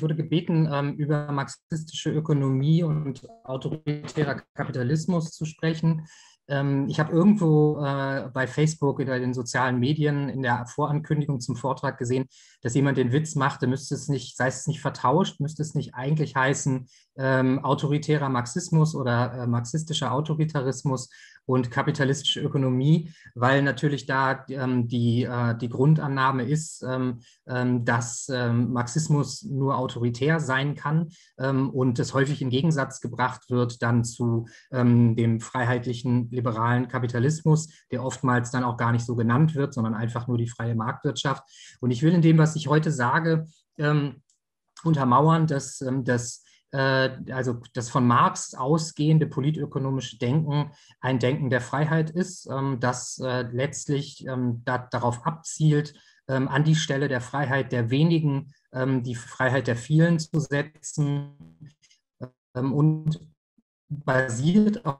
wurde gebeten, über marxistische Ökonomie und autoritärer Kapitalismus zu sprechen. Ich habe irgendwo bei Facebook oder den sozialen Medien in der Vorankündigung zum Vortrag gesehen, dass jemand den Witz machte, müsste es nicht, sei es nicht vertauscht, müsste es nicht eigentlich heißen autoritärer Marxismus oder marxistischer Autoritarismus und kapitalistische Ökonomie, weil natürlich da die Grundannahme ist, dass Marxismus nur autoritär sein kann und es häufig in Gegensatz gebracht wird dann zu dem freiheitlichen liberalen Kapitalismus, der oftmals dann auch gar nicht so genannt wird, sondern einfach nur die freie Marktwirtschaft. Und ich will in dem, was ich heute sage, untermauern, dass also das von Marx ausgehende politökonomische Denken ein Denken der Freiheit ist, das letztlich darauf abzielt, an die Stelle der Freiheit der wenigen die Freiheit der vielen zu setzen und basiert auf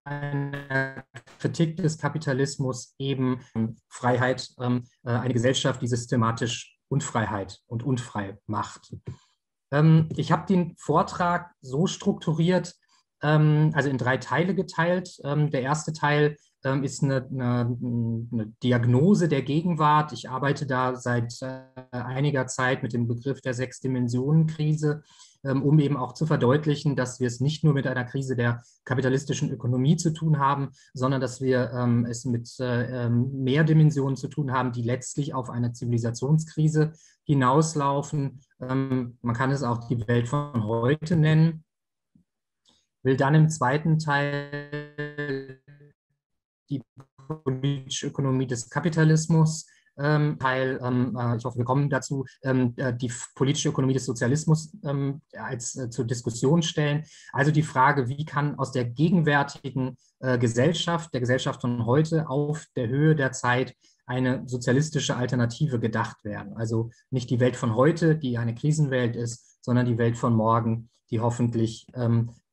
einer Kritik des Kapitalismus eben Freiheit, eine Gesellschaft, die systematisch Unfreiheit und unfrei macht. Ich habe den Vortrag so strukturiert, also in 3 Teile geteilt. Der erste Teil ist eine Diagnose der Gegenwart. Ich arbeite da seit einiger Zeit mit dem Begriff der 6-Dimensionen-Krise, um eben auch zu verdeutlichen, dass wir es nicht nur mit einer Krise der kapitalistischen Ökonomie zu tun haben, sondern dass wir es mit mehr Dimensionen zu tun haben, die letztlich auf eine Zivilisationskrise hinauslaufen. Man kann es auch die Welt von heute nennen. Will dann im zweiten Teil die politische Ökonomie des Kapitalismus Teil, ich hoffe, wir kommen dazu, die politische Ökonomie des Sozialismus zur Diskussion stellen. Also die Frage, wie kann aus der gegenwärtigen Gesellschaft, der Gesellschaft von heute auf der Höhe der Zeit eine sozialistische Alternative gedacht werden. Also nicht die Welt von heute, die eine Krisenwelt ist, sondern die Welt von morgen, die hoffentlich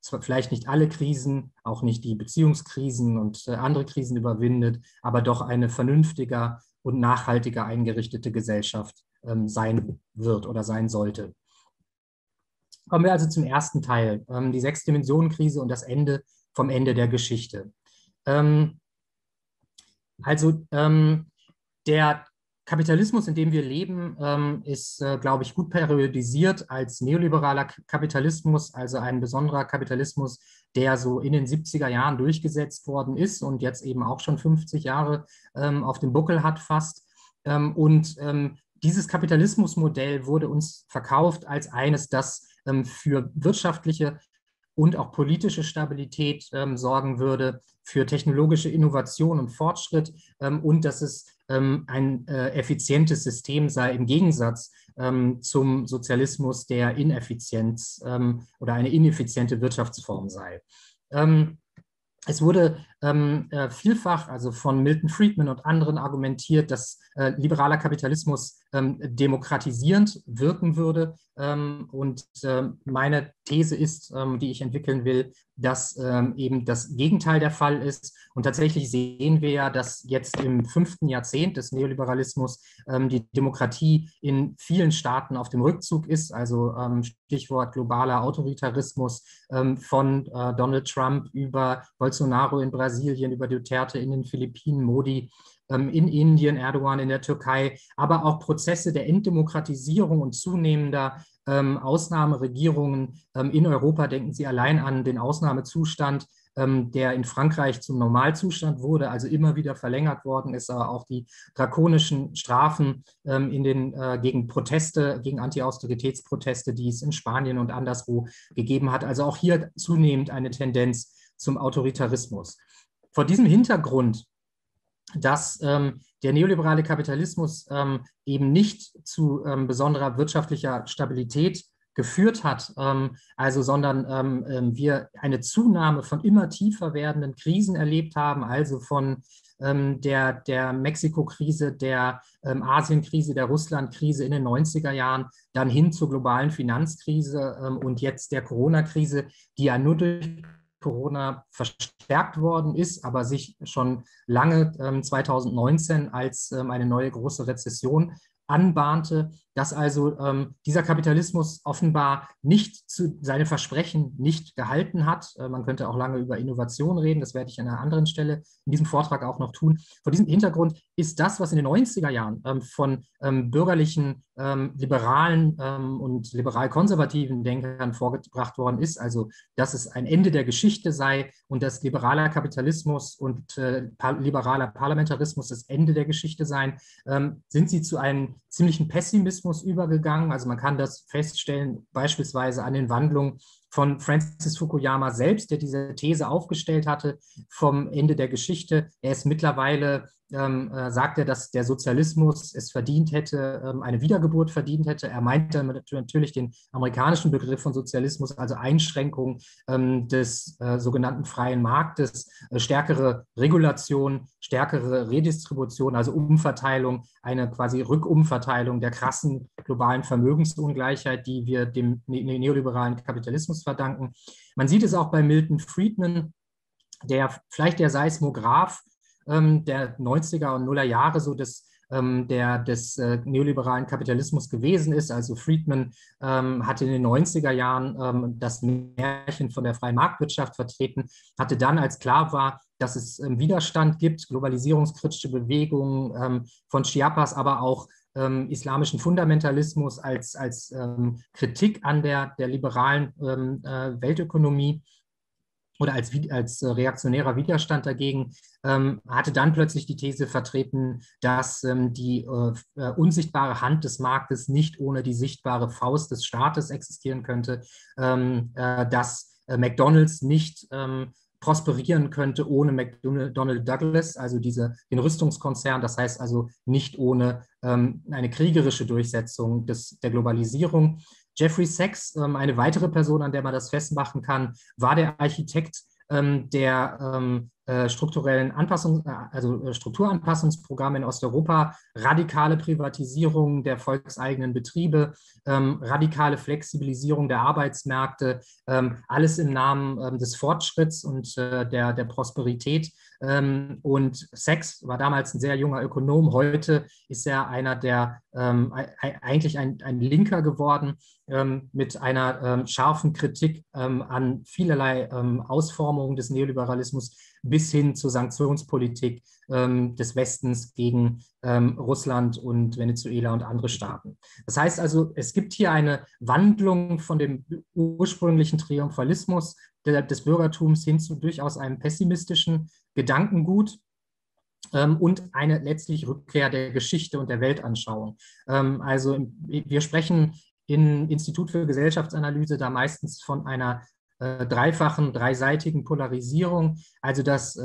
zwar vielleicht nicht alle Krisen, auch nicht die Beziehungskrisen und andere Krisen überwindet, aber doch eine vernünftiger und nachhaltiger eingerichtete Gesellschaft sein wird oder sein sollte. Kommen wir also zum ersten Teil, die 6-Dimensionen-Krise und das Ende vom Ende der Geschichte. Der Kapitalismus, in dem wir leben, ist, glaube ich, gut periodisiert als neoliberaler Kapitalismus, also ein besonderer Kapitalismus, der so in den 70er Jahren durchgesetzt worden ist und jetzt eben auch schon 50 Jahre auf dem Buckel hat fast. Dieses Kapitalismusmodell wurde uns verkauft als eines, das für wirtschaftliche und auch politische Stabilität sorgen würde, für technologische Innovation und Fortschritt und dass es ein effizientes System sei im Gegensatz zum Sozialismus, der Ineffizienz oder eine ineffiziente Wirtschaftsform sei. Es wurde vielfach, also von Milton Friedman und anderen argumentiert, dass liberaler Kapitalismus demokratisierend wirken würde. Meine These ist, die ich entwickeln will, dass eben das Gegenteil der Fall ist. Und tatsächlich sehen wir ja, dass jetzt im 5. Jahrzehnt des Neoliberalismus die Demokratie in vielen Staaten auf dem Rückzug ist. Also Stichwort globaler Autoritarismus von Donald Trump über Bolsonaro in Brasilien, über Duterte in den Philippinen, Modi in Indien, Erdogan in der Türkei, aber auch Prozesse der Entdemokratisierung und zunehmender Ausnahmeregierungen in Europa. Denken Sie allein an den Ausnahmezustand, der in Frankreich zum Normalzustand wurde, also immer wieder verlängert worden ist, aber auch die drakonischen Strafen gegen Proteste, gegen Anti-Austeritätsproteste, die es in Spanien und anderswo gegeben hat. Also auch hier zunehmend eine Tendenz zum Autoritarismus. Vor diesem Hintergrund, dass der neoliberale Kapitalismus eben nicht zu besonderer wirtschaftlicher Stabilität geführt hat, sondern wir eine Zunahme von immer tiefer werdenden Krisen erlebt haben, also von der Mexiko-Krise, der Asien-Krise, der Russland-Krise in den 90er Jahren, dann hin zur globalen Finanzkrise und jetzt der Corona-Krise, die ja nur durch Corona verstärkt worden ist, aber sich schon lange 2019 als eine neue große Rezession anbahnte, dass also dieser Kapitalismus offenbar nicht seine Versprechen nicht gehalten hat. Man könnte auch lange über Innovation reden, das werde ich an einer anderen Stelle in diesem Vortrag auch noch tun. Vor diesem Hintergrund ist das, was in den 90er Jahren von bürgerlichen, liberalen und liberal-konservativen Denkern vorgebracht worden ist, also dass es ein Ende der Geschichte sei und dass liberaler Kapitalismus und liberaler Parlamentarismus das Ende der Geschichte seien, sind sie zu einem ziemlichen Pessimismus übergegangen. Also man kann das feststellen, beispielsweise an den Wandlungen von Francis Fukuyama selbst, der diese These aufgestellt hatte vom Ende der Geschichte. Er ist mittlerweile, sagt er, dass der Sozialismus es verdient hätte, eine Wiedergeburt verdient hätte. Er meinte natürlich den amerikanischen Begriff von Sozialismus, also Einschränkung des sogenannten freien Marktes, stärkere Regulation, stärkere Redistribution, also Umverteilung, eine quasi Rückumverteilung der krassen globalen Vermögensungleichheit, die wir dem neoliberalen Kapitalismus verdanken. Man sieht es auch bei Milton Friedman, der vielleicht der Seismograph der 90er und Nuller Jahre so des neoliberalen Kapitalismus gewesen ist. Also Friedman hatte in den 90er Jahren das Märchen von der freien Marktwirtschaft vertreten, hatte dann, als klar war, dass es Widerstand gibt, globalisierungskritische Bewegungen von Chiapas, aber auch islamischen Fundamentalismus als Kritik an der liberalen Weltökonomie oder als reaktionärer Widerstand dagegen, hatte dann plötzlich die These vertreten, dass die unsichtbare Hand des Marktes nicht ohne die sichtbare Faust des Staates existieren könnte, dass McDonald's nicht prosperieren könnte ohne McDonnell Douglas, also den Rüstungskonzern, das heißt also nicht ohne eine kriegerische Durchsetzung der Globalisierung. Jeffrey Sachs, eine weitere Person, an der man das festmachen kann, war der Architekt der strukturellen Strukturanpassungsprogramme in Osteuropa, radikale Privatisierung der volkseigenen Betriebe, radikale Flexibilisierung der Arbeitsmärkte, alles im Namen des Fortschritts und der Prosperität. Und Sachs war damals ein sehr junger Ökonom, heute ist er einer der eigentlich ein Linker geworden, mit einer scharfen Kritik an vielerlei Ausformungen des Neoliberalismus bis hin zur Sanktionspolitik des Westens gegen Russland und Venezuela und andere Staaten. Das heißt also, es gibt hier eine Wandlung von dem ursprünglichen Triumphalismus des Bürgertums hin zu durchaus einem pessimistischen Gedankengut, und eine letztlich Rückkehr der Geschichte und der Weltanschauung. Also wir sprechen im Institut für Gesellschaftsanalyse da meistens von einer dreiseitigen Polarisierung, also dass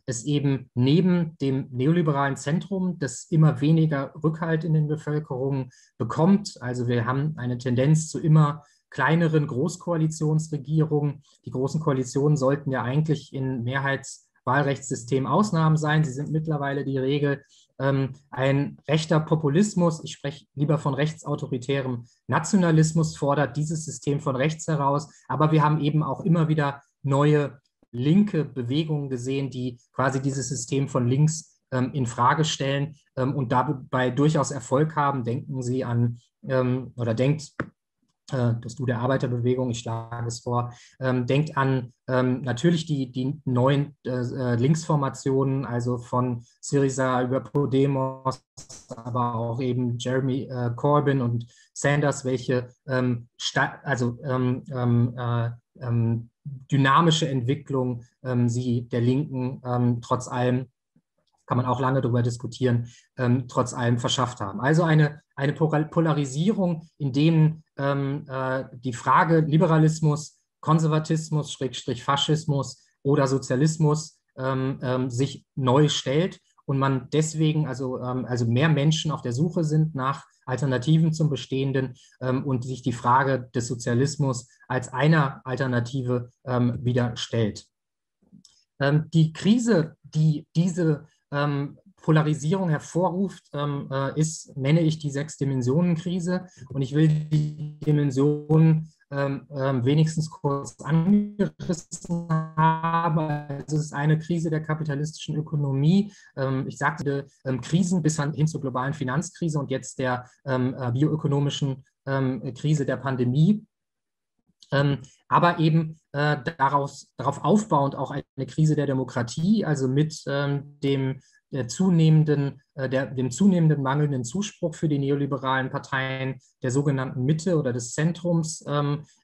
es eben neben dem neoliberalen Zentrum, das immer weniger Rückhalt in den Bevölkerungen bekommt, also wir haben eine Tendenz zu immer kleineren Großkoalitionsregierungen. Die großen Koalitionen sollten ja eigentlich in Mehrheitswahlrechtssystem Ausnahmen sein. Sie sind mittlerweile die Regel. Ein rechter Populismus, ich spreche lieber von rechtsautoritärem Nationalismus, fordert dieses System von rechts heraus. Aber wir haben eben auch immer wieder neue linke Bewegungen gesehen, die quasi dieses System von links in Frage stellen und dabei durchaus Erfolg haben. Denken Sie an oder denkt das Du der Arbeiterbewegung, ich schlage es vor, denkt an natürlich die neuen Linksformationen, also von Syriza über Podemos, aber auch eben Jeremy Corbyn und Sanders, welche dynamische Entwicklung sie der Linken trotz allem, kann man auch lange darüber diskutieren, trotz allem verschafft haben. Also eine Polarisierung, in denen die Frage Liberalismus, Konservatismus, Schrägstrich Faschismus oder Sozialismus sich neu stellt und man deswegen also mehr Menschen auf der Suche sind nach Alternativen zum Bestehenden und sich die Frage des Sozialismus als einer Alternative wieder stellt. Die Krise, die diese Polarisierung hervorruft, nenne ich die Sechs-Dimensionen-Krise. Und ich will die Dimensionen wenigstens kurz angerissen habe. Also es ist eine Krise der kapitalistischen Ökonomie. Ich sagte Krisen bis hin zur globalen Finanzkrise und jetzt der bioökonomischen Krise der Pandemie. Aber eben darauf aufbauend auch eine Krise der Demokratie, also mit dem zunehmenden mangelnden Zuspruch für die neoliberalen Parteien der sogenannten Mitte oder des Zentrums,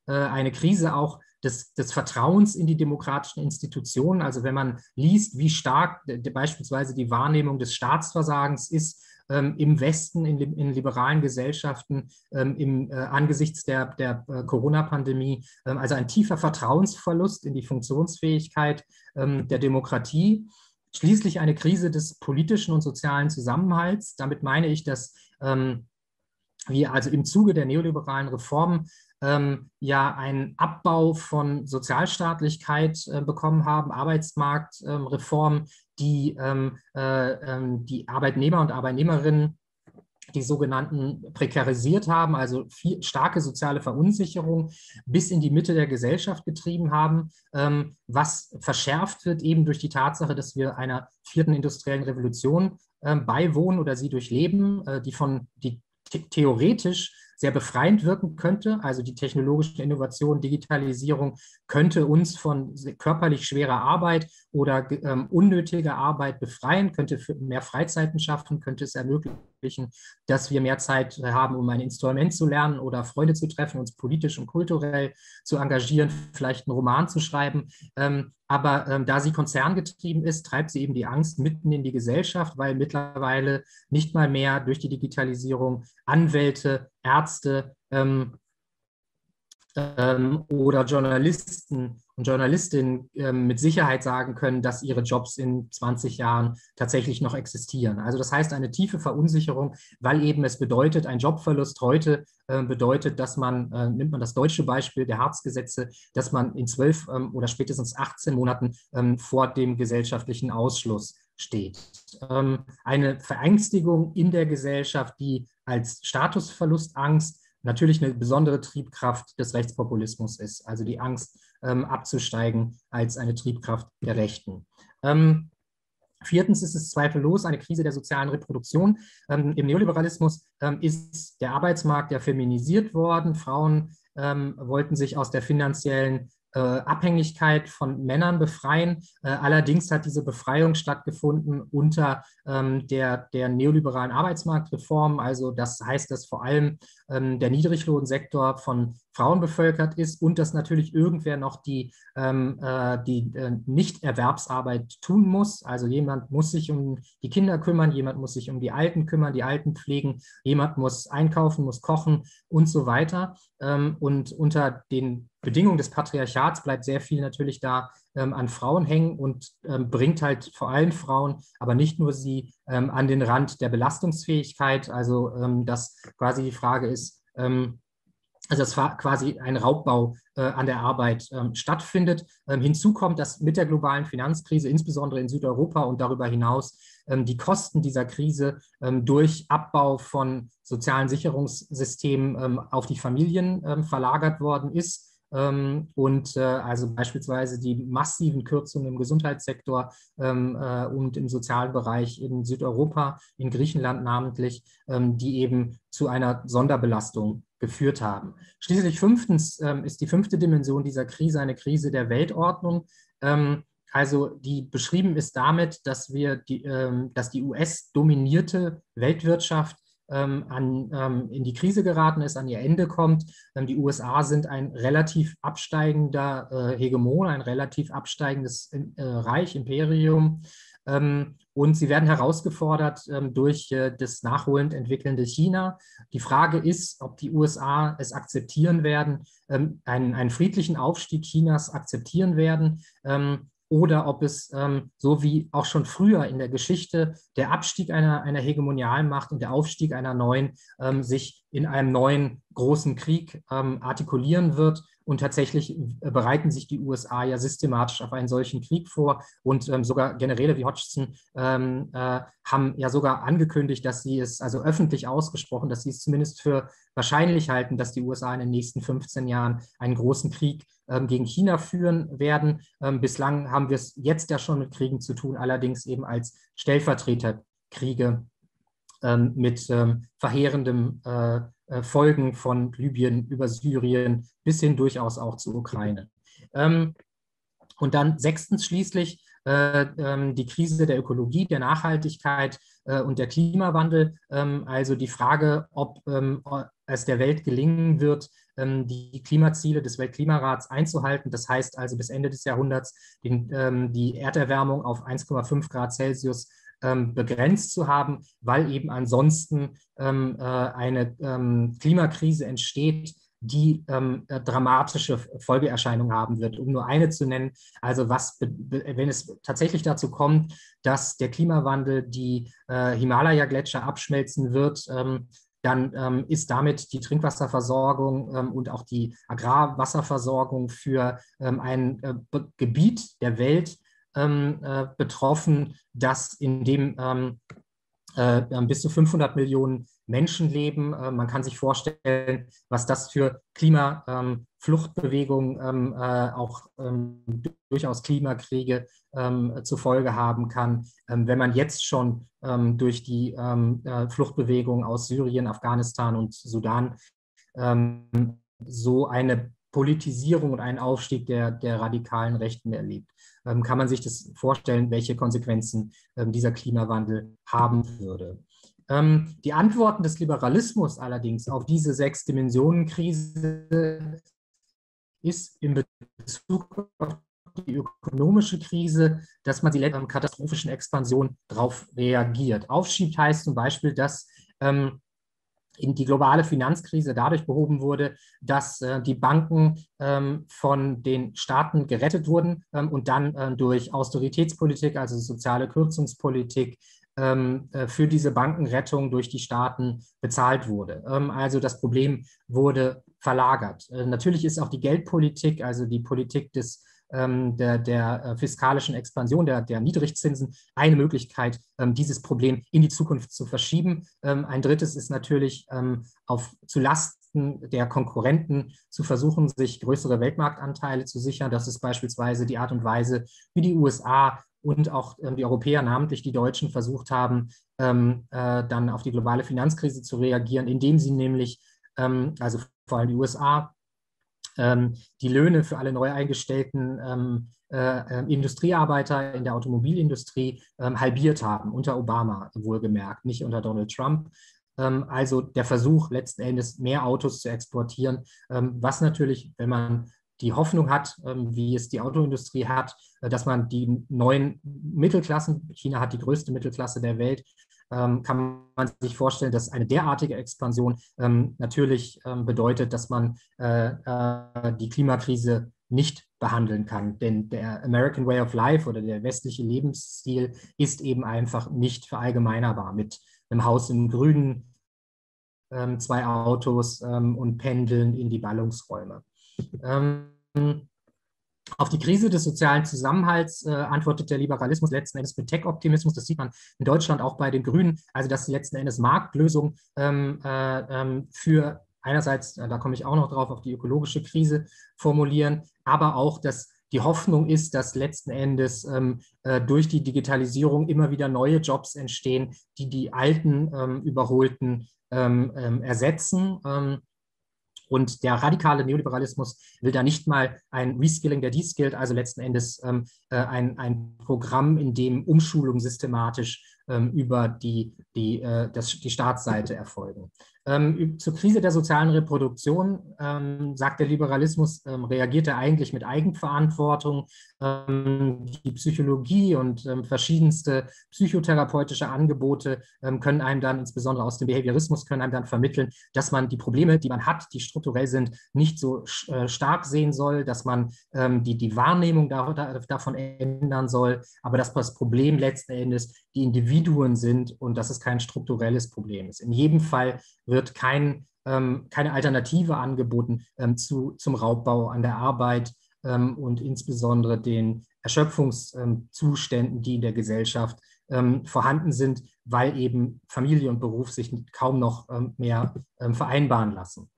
eine Krise auch des Vertrauens in die demokratischen Institutionen. Also wenn man liest, wie stark beispielsweise die Wahrnehmung des Staatsversagens ist, im Westen, in liberalen Gesellschaften, angesichts der Corona-Pandemie, also ein tiefer Vertrauensverlust in die Funktionsfähigkeit der Demokratie. Schließlich eine Krise des politischen und sozialen Zusammenhalts. Damit meine ich, dass wir also im Zuge der neoliberalen Reformen ja einen Abbau von Sozialstaatlichkeit bekommen haben, Arbeitsmarktreformen, die die Arbeitnehmer und Arbeitnehmerinnen, die sogenannten prekarisiert haben, also starke soziale Verunsicherung bis in die Mitte der Gesellschaft getrieben haben, was verschärft wird eben durch die Tatsache, dass wir einer vierten industriellen Revolution beiwohnen oder sie durchleben, die theoretisch sehr befreiend wirken könnte. Also die technologische Innovation, Digitalisierung könnte uns von körperlich schwerer Arbeit oder unnötiger Arbeit befreien, könnte mehr Freizeiten schaffen, könnte es ermöglichen, dass wir mehr Zeit haben, um ein Instrument zu lernen oder Freunde zu treffen, uns politisch und kulturell zu engagieren, vielleicht einen Roman zu schreiben. Aber da sie konzerngetrieben ist, treibt sie eben die Angst mitten in die Gesellschaft, weil mittlerweile nicht mal mehr durch die Digitalisierung Anwälte, Ärzte oder Journalisten und Journalistinnen mit Sicherheit sagen können, dass ihre Jobs in 20 Jahren tatsächlich noch existieren. Also das heißt eine tiefe Verunsicherung, weil eben es bedeutet, ein Jobverlust heute bedeutet, dass man, nimmt man das deutsche Beispiel der Hartz-Gesetze, dass man in 12 oder spätestens 18 Monaten vor dem gesellschaftlichen Ausschluss steht. Eine Verängstigung in der Gesellschaft, die als Statusverlustangst natürlich eine besondere Triebkraft des Rechtspopulismus ist, also die Angst abzusteigen als eine Triebkraft der Rechten. Viertens ist es zweifellos eine Krise der sozialen Reproduktion. Im Neoliberalismus ist der Arbeitsmarkt ja feminisiert worden. Frauen wollten sich aus der finanziellen Abhängigkeit von Männern befreien. Allerdings hat diese Befreiung stattgefunden unter der neoliberalen Arbeitsmarktreform. Also das heißt, dass vor allem der Niedriglohnsektor von Frauen bevölkert ist und dass natürlich irgendwer noch die Nichterwerbsarbeit tun muss. Also jemand muss sich um die Kinder kümmern, jemand muss sich um die Alten kümmern, die Alten pflegen, jemand muss einkaufen, muss kochen und so weiter. Und unter den Bedingungen des Patriarchats bleibt sehr viel natürlich da an Frauen hängen und bringt halt vor allem Frauen, aber nicht nur sie, an den Rand der Belastungsfähigkeit. Also dass quasi die Frage ist, also dass quasi ein Raubbau an der Arbeit stattfindet. Hinzu kommt, dass mit der globalen Finanzkrise, insbesondere in Südeuropa und darüber hinaus, die Kosten dieser Krise durch Abbau von sozialen Sicherungssystemen auf die Familien verlagert worden ist. Also beispielsweise die massiven Kürzungen im Gesundheitssektor und im sozialen Bereich in Südeuropa, in Griechenland namentlich, die eben zu einer Sonderbelastung geführt haben. Schließlich fünftens ist die fünfte Dimension dieser Krise eine Krise der Weltordnung. Also die beschrieben ist damit, dass die US-dominierte Weltwirtschaft in die Krise geraten ist, an ihr Ende kommt. Die USA sind ein relativ absteigender Hegemon, ein relativ absteigendes Reich, Imperium. Und sie werden herausgefordert durch das nachholend entwickelnde China. Die Frage ist, ob die USA es akzeptieren werden, einen friedlichen Aufstieg Chinas akzeptieren werden, oder ob es, so wie auch schon früher in der Geschichte, der Abstieg einer hegemonialen Macht und der Aufstieg einer neuen sich in einem neuen großen Krieg artikulieren wird Und tatsächlich bereiten sich die USA ja systematisch auf einen solchen Krieg vor. Und sogar Generäle wie Hodgson haben ja sogar angekündigt, dass sie es, also öffentlich ausgesprochen, dass sie es zumindest für wahrscheinlich halten, dass die USA in den nächsten 15 Jahren einen großen Krieg gegen China führen werden. Bislang haben wir es jetzt ja schon mit Kriegen zu tun, allerdings eben als Stellvertreterkriege mit verheerendem Folgen von Libyen über Syrien bis hin durchaus auch zur Ukraine. Und dann sechstens schließlich die Krise der Ökologie, der Nachhaltigkeit und der Klimawandel. Also die Frage, ob es der Welt gelingen wird, die Klimaziele des Weltklimarats einzuhalten. Das heißt also bis Ende des Jahrhunderts die Erderwärmung auf 1,5 Grad Celsius begrenzt zu haben, weil eben ansonsten eine Klimakrise entsteht, die dramatische Folgeerscheinungen haben wird. Um nur eine zu nennen, also wenn es tatsächlich dazu kommt, dass der Klimawandel die Himalaya-Gletscher abschmelzen wird, dann ist damit die Trinkwasserversorgung und auch die Agrarwasserversorgung für ein Gebiet der Welt betroffen, das in dem bis zu 500 Millionen Menschen leben. Man kann sich vorstellen, was das für Klimafluchtbewegungen, auch durchaus Klimakriege zur Folge haben kann, wenn man jetzt schon durch die Fluchtbewegungen aus Syrien, Afghanistan und Sudan so eine Politisierung und einen Aufstieg der radikalen Rechten erlebt. Kann man sich das vorstellen, welche Konsequenzen dieser Klimawandel haben würde. Die Antworten des Liberalismus allerdings auf diese 6-Dimensionen-Krise ist in Bezug auf die ökonomische Krise, dass man die katastrophischen Expansion darauf reagiert. Aufschiebt heißt zum Beispiel, dass in die globale Finanzkrise dadurch behoben wurde, dass die Banken von den Staaten gerettet wurden und dann durch Austeritätspolitik, also soziale Kürzungspolitik, für diese Bankenrettung durch die Staaten bezahlt wurde. Also das Problem wurde verlagert. Natürlich ist auch die Geldpolitik, also die Politik der fiskalischen Expansion, der Niedrigzinsen, eine Möglichkeit, dieses Problem in die Zukunft zu verschieben. Ein drittes ist natürlich zu Lasten der Konkurrenten zu versuchen, sich größere Weltmarktanteile zu sichern. Das ist beispielsweise die Art und Weise, wie die USA und auch die Europäer, namentlich die Deutschen, versucht haben, dann auf die globale Finanzkrise zu reagieren, indem sie nämlich, also vor allem die USA, die Löhne für alle neu eingestellten Industriearbeiter in der Automobilindustrie halbiert haben, unter Obama wohlgemerkt, nicht unter Donald Trump. Also der Versuch, letzten Endes mehr Autos zu exportieren, was natürlich, wenn man die Hoffnung hat, wie es die Autoindustrie hat, dass man die neuen Mittelklassen, China hat die größte Mittelklasse der Welt, kann man sich vorstellen, dass eine derartige Expansion natürlich bedeutet, dass man die Klimakrise nicht behandeln kann. Denn der American Way of Life oder der westliche Lebensstil ist eben einfach nicht verallgemeinerbar mit einem Haus im Grünen, 2 Autos und Pendeln in die Ballungsräume. Auf die Krise des sozialen Zusammenhalts antwortet der Liberalismus letzten Endes mit Tech-Optimismus. Das sieht man in Deutschland auch bei den Grünen. Also dass sie letzten Endes Marktlösungen für einerseits, da komme ich auch noch drauf, auf die ökologische Krise formulieren, aber auch, dass die Hoffnung ist, dass letzten Endes durch die Digitalisierung immer wieder neue Jobs entstehen, die die alten, überholten ersetzen. Und der radikale Neoliberalismus will da nicht mal ein Reskilling der De-Skilled, also letzten Endes ein Programm, in dem Umschulungen systematisch über die Staatsseite erfolgen. Zur Krise der sozialen Reproduktion, sagt der Liberalismus, reagiert er eigentlich mit Eigenverantwortung. Die Psychologie und verschiedenste psychotherapeutische Angebote können einem dann, insbesondere aus dem Behaviorismus, können einem dann vermitteln, dass man die Probleme, die man hat, die strukturell sind, nicht so stark sehen soll, dass man die Wahrnehmung davon ändern soll, aber dass das Problem letzten Endes die Individuen sind und dass es kein strukturelles Problem ist. In jedem Fall wird kein keine Alternative angeboten zum Raubbau an der Arbeit und insbesondere den Erschöpfungszuständen, die in der Gesellschaft vorhanden sind, weil eben Familie und Beruf sich kaum noch mehr vereinbaren lassen.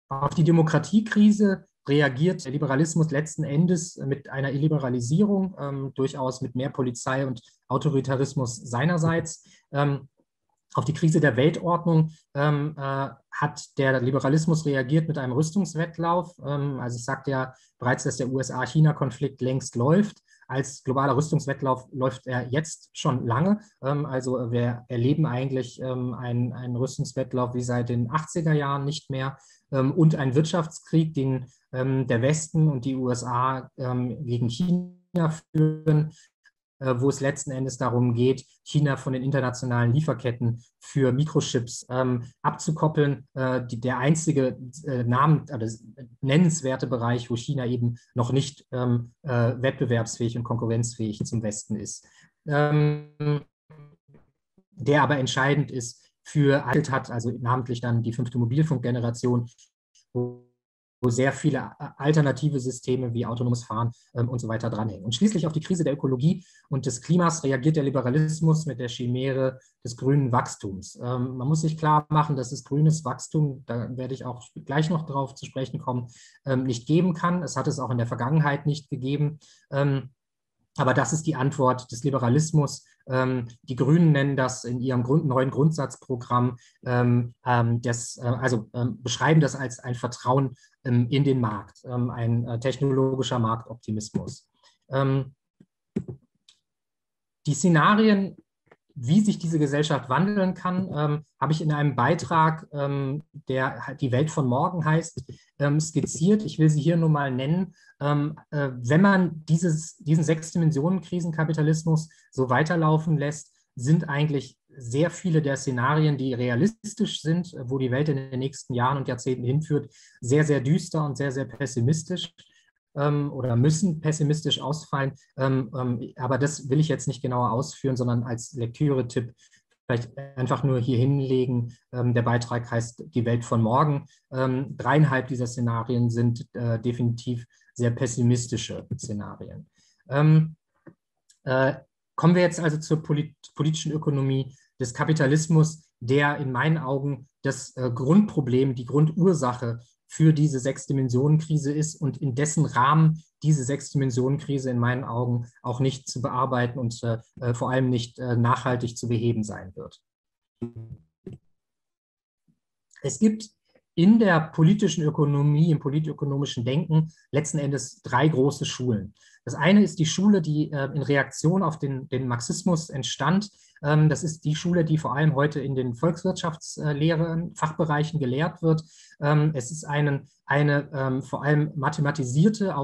Auf die Demokratiekrise reagiert der Liberalismus letzten Endes mit einer Illiberalisierung, durchaus mit mehr Polizei und Autoritarismus seinerseits. Auf die Krise der Weltordnung hat der Liberalismus reagiert mit einem Rüstungswettlauf. Also ich sagte ja bereits, dass der USA-China-Konflikt längst läuft. Als globaler Rüstungswettlauf läuft er jetzt schon lange. Also wir erleben eigentlich einen Rüstungswettlauf wie seit den 80er Jahren nicht mehr und einen Wirtschaftskrieg, den der Westen und die USA gegen China führen, wo es letzten Endes darum geht, China von den internationalen Lieferketten für Mikrochips abzukoppeln. Der einzige nennenswerte Bereich, wo China eben noch nicht wettbewerbsfähig und konkurrenzfähig zum Westen ist. Der aber entscheidend ist für hat, also namentlich dann die 5. Mobilfunkgeneration, wo sehr viele alternative Systeme wie autonomes Fahren und so weiter dranhängen. Und schließlich auf die Krise der Ökologie und des Klimas reagiert der Liberalismus mit der Chimäre des grünen Wachstums. Man muss sich klar machen, dass es grünes Wachstum, da werde ich auch gleich noch darauf zu sprechen kommen, nicht geben kann. Es hat es auch in der Vergangenheit nicht gegeben. Aber das ist die Antwort des Liberalismus. Die Grünen nennen das in ihrem neuen Grundsatzprogramm, beschreiben das als ein Vertrauen in den Markt, ein technologischer Marktoptimismus. Die Szenarien, wie sich diese Gesellschaft wandeln kann, habe ich in einem Beitrag, der Die Welt von morgen heißt, skizziert. Ich will sie hier nur mal nennen. Wenn man diesen 6-Dimensionen-Krisenkapitalismus so weiterlaufen lässt, sind eigentlich sehr viele der Szenarien, die realistisch sind, wo die Welt in den nächsten Jahren und Jahrzehnten hinführt, sehr, sehr düster und sehr, sehr pessimistisch oder müssen pessimistisch ausfallen. Aber das will ich jetzt nicht genauer ausführen, sondern als Lektüre-Tipp vielleicht einfach nur hier hinlegen. Der Beitrag heißt Die Welt von morgen. 3,5 dieser Szenarien sind definitiv sehr pessimistische Szenarien. Kommen wir jetzt also zur politischen Ökonomie des Kapitalismus, der in meinen Augen das Grundproblem, die Grundursache für diese 6-Dimensionen-Krise ist und in dessen Rahmen diese 6-Dimensionen-Krise in meinen Augen auch nicht zu bearbeiten und vor allem nicht nachhaltig zu beheben sein wird. Es gibt in der politischen Ökonomie, im politökonomischen Denken letzten Endes 3 große Schulen. Das eine ist die Schule, die in Reaktion auf den Marxismus entstand. Das ist die Schule, die vor allem heute in den Volkswirtschaftslehre Fachbereichen gelehrt wird. Es ist eine vor allem mathematisierte,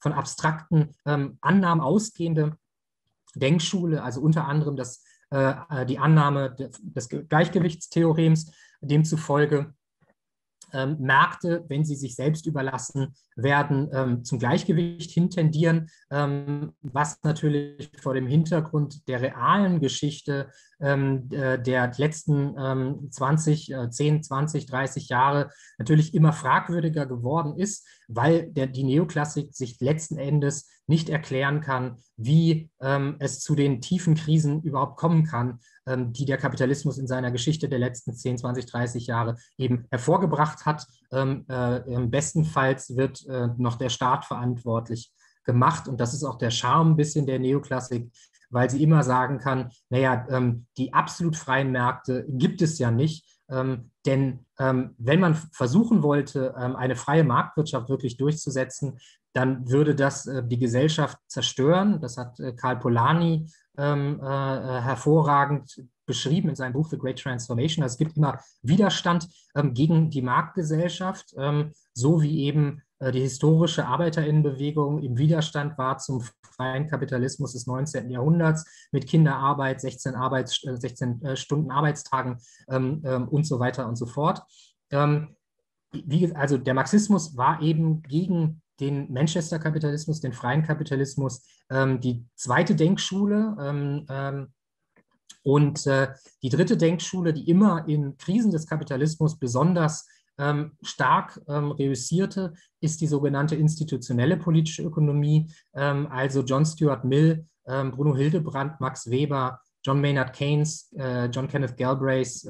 von abstrakten Annahmen ausgehende Denkschule, also unter anderem die Annahme des Gleichgewichtstheorems, demzufolge Märkte, wenn sie sich selbst überlassen, werden zum Gleichgewicht hintendieren, was natürlich vor dem Hintergrund der realen Geschichte der letzten 10, 20, 30 Jahre natürlich immer fragwürdiger geworden ist, weil die Neoklassik sich letzten Endes nicht erklären kann, wie es zu den tiefen Krisen überhaupt kommen kann, die der Kapitalismus in seiner Geschichte der letzten 10, 20, 30 Jahre eben hervorgebracht hat. Bestenfalls wird noch der Staat verantwortlich gemacht und das ist auch der Charme ein bisschen der Neoklassik, weil sie immer sagen kann, naja, die absolut freien Märkte gibt es ja nicht, denn wenn man versuchen wollte, eine freie Marktwirtschaft wirklich durchzusetzen, dann würde das die Gesellschaft zerstören. Das hat Karl Polanyi hervorragend beschrieben in seinem Buch The Great Transformation. Also es gibt immer Widerstand gegen die Marktgesellschaft, so wie eben die historische Arbeiterinnenbewegung im Widerstand war zum freien Kapitalismus des 19. Jahrhunderts mit Kinderarbeit, 16 Stunden Arbeitstagen und so weiter und so fort. Also der Marxismus war eben gegen den Manchester-Kapitalismus, den freien Kapitalismus, die zweite Denkschule, Und die dritte Denkschule, die immer in Krisen des Kapitalismus besonders stark reüssierte, ist die sogenannte institutionelle politische Ökonomie, also John Stuart Mill, Bruno Hildebrand, Max Weber, John Maynard Keynes, John Kenneth Galbraith,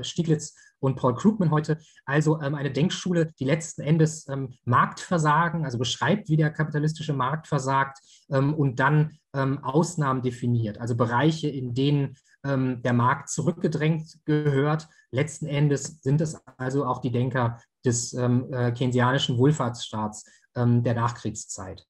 Stieglitz und Paul Krugman heute. Also eine Denkschule, die letzten Endes Marktversagen, also beschreibt, wie der kapitalistische Markt versagt und dann Ausnahmen definiert, also Bereiche, in denen der Markt zurückgedrängt gehört. Letzten Endes sind es also auch die Denker des keynesianischen Wohlfahrtsstaats der Nachkriegszeit.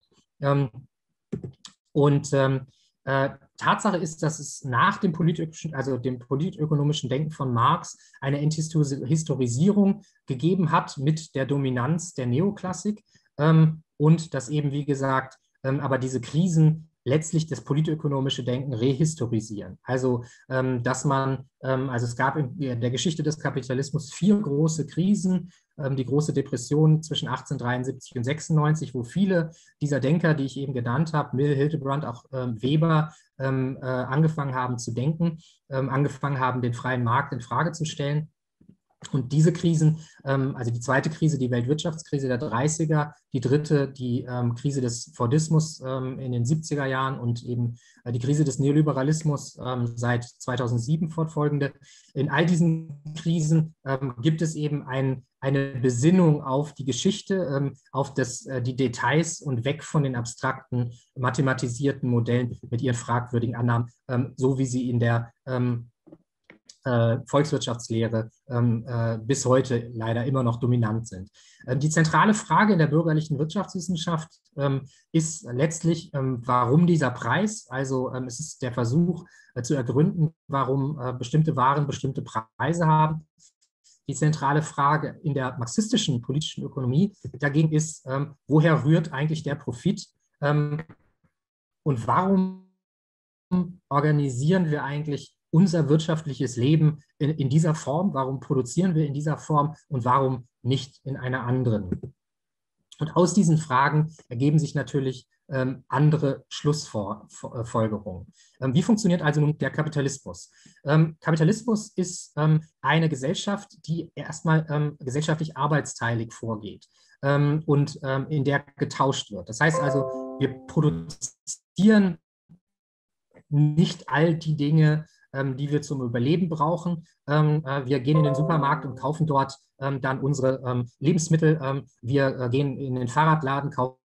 Tatsache ist, dass es nach dem dem politökonomischen Denken von Marx eine Enthistorisierung gegeben hat mit der Dominanz der Neoklassik und dass eben, wie gesagt, aber diese Krisen letztlich das politökonomische Denken rehistorisieren. Also, dass man, also es gab in der Geschichte des Kapitalismus 4 große Krisen, die große Depression zwischen 1873 und 96, wo viele dieser Denker, die ich eben genannt habe, Mill, Hildebrand, auch Weber, angefangen haben zu denken, angefangen haben, den freien Markt in Frage zu stellen. Und diese Krisen, also die zweite Krise, die Weltwirtschaftskrise der 30er, die dritte, die Krise des Fordismus in den 70er Jahren und eben die Krise des Neoliberalismus seit 2007 fortfolgende. In all diesen Krisen gibt es eben eine Besinnung auf die Geschichte, auf die Details und weg von den abstrakten, mathematisierten Modellen mit ihren fragwürdigen Annahmen, so wie sie in der Volkswirtschaftslehre bis heute leider immer noch dominant sind. Die zentrale Frage in der bürgerlichen Wirtschaftswissenschaft ist letztlich, warum dieser Preis? Also es ist der Versuch zu ergründen, warum bestimmte Waren bestimmte Preise haben. Die zentrale Frage in der marxistischen politischen Ökonomie dagegen ist, woher rührt eigentlich der Profit und warum organisieren wir eigentlich unser wirtschaftliches Leben in dieser Form? Warum produzieren wir in dieser Form und warum nicht in einer anderen? Und aus diesen Fragen ergeben sich natürlich andere Schlussfolgerungen. Wie funktioniert also nun der Kapitalismus? Kapitalismus ist eine Gesellschaft, die erstmal gesellschaftlich arbeitsteilig vorgeht und in der getauscht wird. Das heißt also, wir produzieren nicht all die Dinge, die wir zum Überleben brauchen. Wir gehen in den Supermarkt und kaufen dort dann unsere Lebensmittel. Wir gehen in den Fahrradladen, kaufen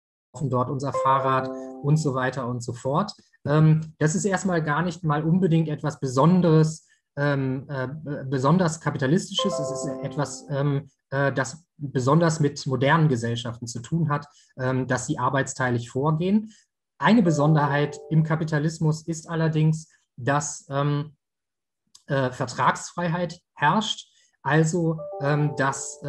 dort unser Fahrrad und so weiter und so fort. Das ist erstmal gar nicht mal unbedingt etwas Besonderes, besonders Kapitalistisches. Es ist etwas, das besonders mit modernen Gesellschaften zu tun hat, dass sie arbeitsteilig vorgehen. Eine Besonderheit im Kapitalismus ist allerdings, dass Vertragsfreiheit herrscht, also dass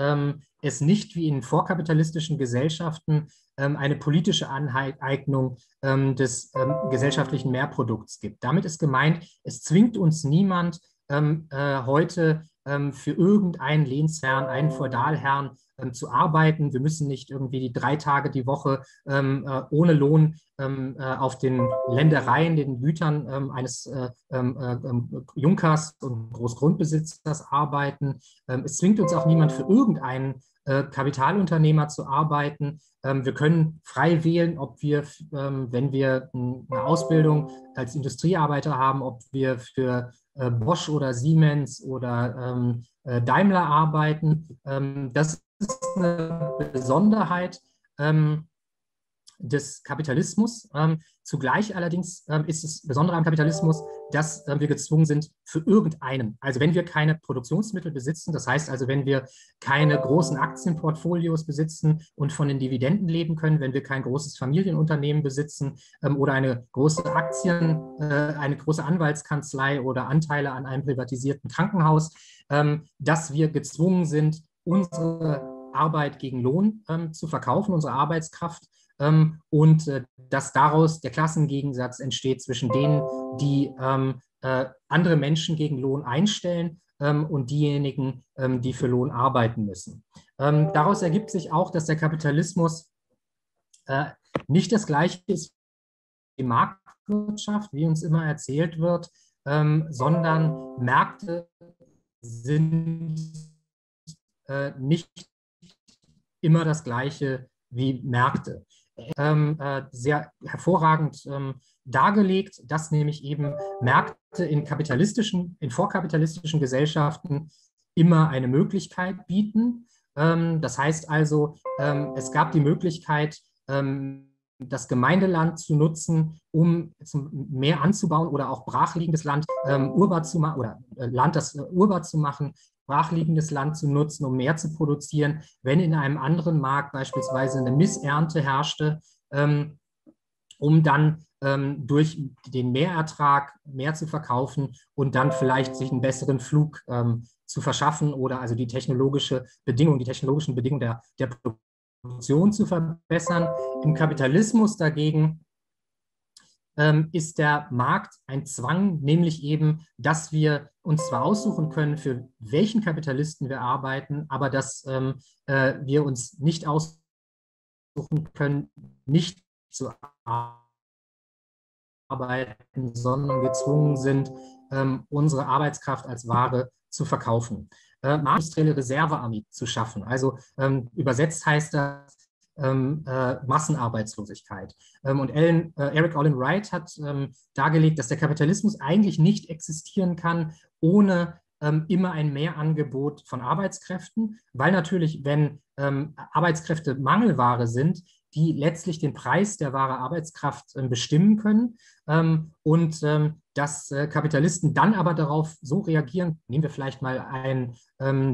es nicht wie in vorkapitalistischen Gesellschaften eine politische Aneignung des gesellschaftlichen Mehrprodukts gibt. Damit ist gemeint, es zwingt uns niemand heute für irgendeinen Lehnsherrn, einen Feudalherrn zu arbeiten. Wir müssen nicht irgendwie die 3 Tage die Woche ohne Lohn auf den Ländereien, den Gütern eines Junkers und Großgrundbesitzers arbeiten. Es zwingt uns auch niemand für irgendeinen Kapitalunternehmer zu arbeiten. Wir können frei wählen, ob wir, wenn wir eine Ausbildung als Industriearbeiter haben, ob wir für Bosch oder Siemens oder Daimler arbeiten. Das ist eine Besonderheit des Kapitalismus. Zugleich allerdings ist es Besondere am Kapitalismus, dass wir gezwungen sind für irgendeinen. Also wenn wir keine Produktionsmittel besitzen, das heißt also, wenn wir keine großen Aktienportfolios besitzen und von den Dividenden leben können, wenn wir kein großes Familienunternehmen besitzen oder eine große eine große Anwaltskanzlei oder Anteile an einem privatisierten Krankenhaus, dass wir gezwungen sind, unsere Arbeit gegen Lohn zu verkaufen, unsere Arbeitskraft, und dass daraus der Klassengegensatz entsteht zwischen denen, die andere Menschen gegen Lohn einstellen und diejenigen, die für Lohn arbeiten müssen. Daraus ergibt sich auch, dass der Kapitalismus nicht das Gleiche ist wie die Marktwirtschaft, wie uns immer erzählt wird, sondern Märkte sind nicht immer das Gleiche wie Märkte. Sehr hervorragend dargelegt, dass nämlich eben Märkte in vorkapitalistischen Gesellschaften immer eine Möglichkeit bieten. Das heißt also, es gab die Möglichkeit, das Gemeindeland zu nutzen, um mehr anzubauen oder auch brachliegendes Land urbar zu machen oder Land, das urbar zu machen, brachliegendes Land zu nutzen, um mehr zu produzieren, wenn in einem anderen Markt beispielsweise eine Missernte herrschte, um dann durch den Mehrertrag mehr zu verkaufen und dann vielleicht sich einen besseren Flug zu verschaffen oder also die technologischen Bedingungen der Produktion zu verbessern. Im Kapitalismus dagegen ist der Markt ein Zwang, nämlich eben, dass wir uns zwar aussuchen können, für welchen Kapitalisten wir arbeiten, aber dass wir uns nicht aussuchen können, nicht zu arbeiten, sondern gezwungen sind, unsere Arbeitskraft als Ware zu verkaufen. Industrielle Reservearmee zu schaffen. Also übersetzt heißt das Massenarbeitslosigkeit. Und Eric Olin Wright hat dargelegt, dass der Kapitalismus eigentlich nicht existieren kann ohne immer ein Mehrangebot von Arbeitskräften, weil natürlich, wenn Arbeitskräfte Mangelware sind, die letztlich den Preis der wahre Arbeitskraft bestimmen können dass Kapitalisten dann aber darauf so reagieren, nehmen wir vielleicht mal in den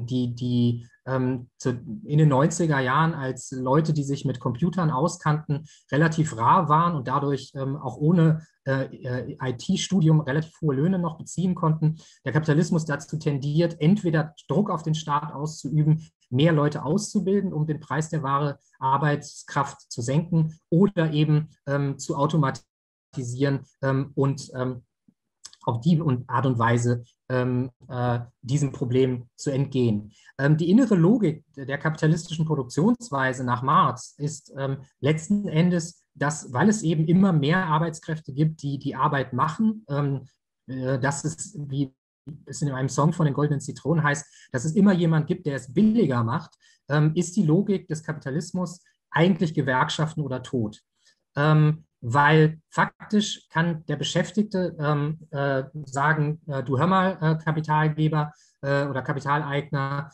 90er Jahren, als Leute, die sich mit Computern auskannten, relativ rar waren und dadurch auch ohne IT-Studium relativ hohe Löhne noch beziehen konnten. Der Kapitalismus dazu tendiert, entweder Druck auf den Staat auszuüben, mehr Leute auszubilden, um den Preis der wahre Arbeitskraft zu senken oder eben zu automatisieren und auf die Art und Weise diesem Problem zu entgehen. Die innere Logik der kapitalistischen Produktionsweise nach Marx ist letzten Endes, dass, weil es eben immer mehr Arbeitskräfte gibt, die die Arbeit machen, dass es, wie es in einem Song von den Goldenen Zitronen heißt, dass es immer jemand gibt, der es billiger macht, ist die Logik des Kapitalismus eigentlich Gewerkschaften oder Tod. Weil faktisch kann der Beschäftigte sagen, du hör mal, Kapitalgeber oder Kapitaleigner,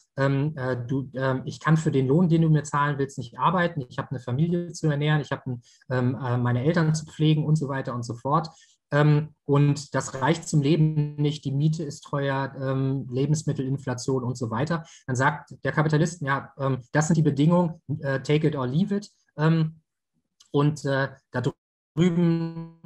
ich kann für den Lohn, den du mir zahlen willst, nicht arbeiten, ich habe eine Familie zu ernähren, ich habe meine Eltern zu pflegen und so weiter und so fort. Und das reicht zum Leben nicht, die Miete ist teuer, Lebensmittelinflation und so weiter. Dann sagt der Kapitalist, ja, das sind die Bedingungen, take it or leave it. Da drüben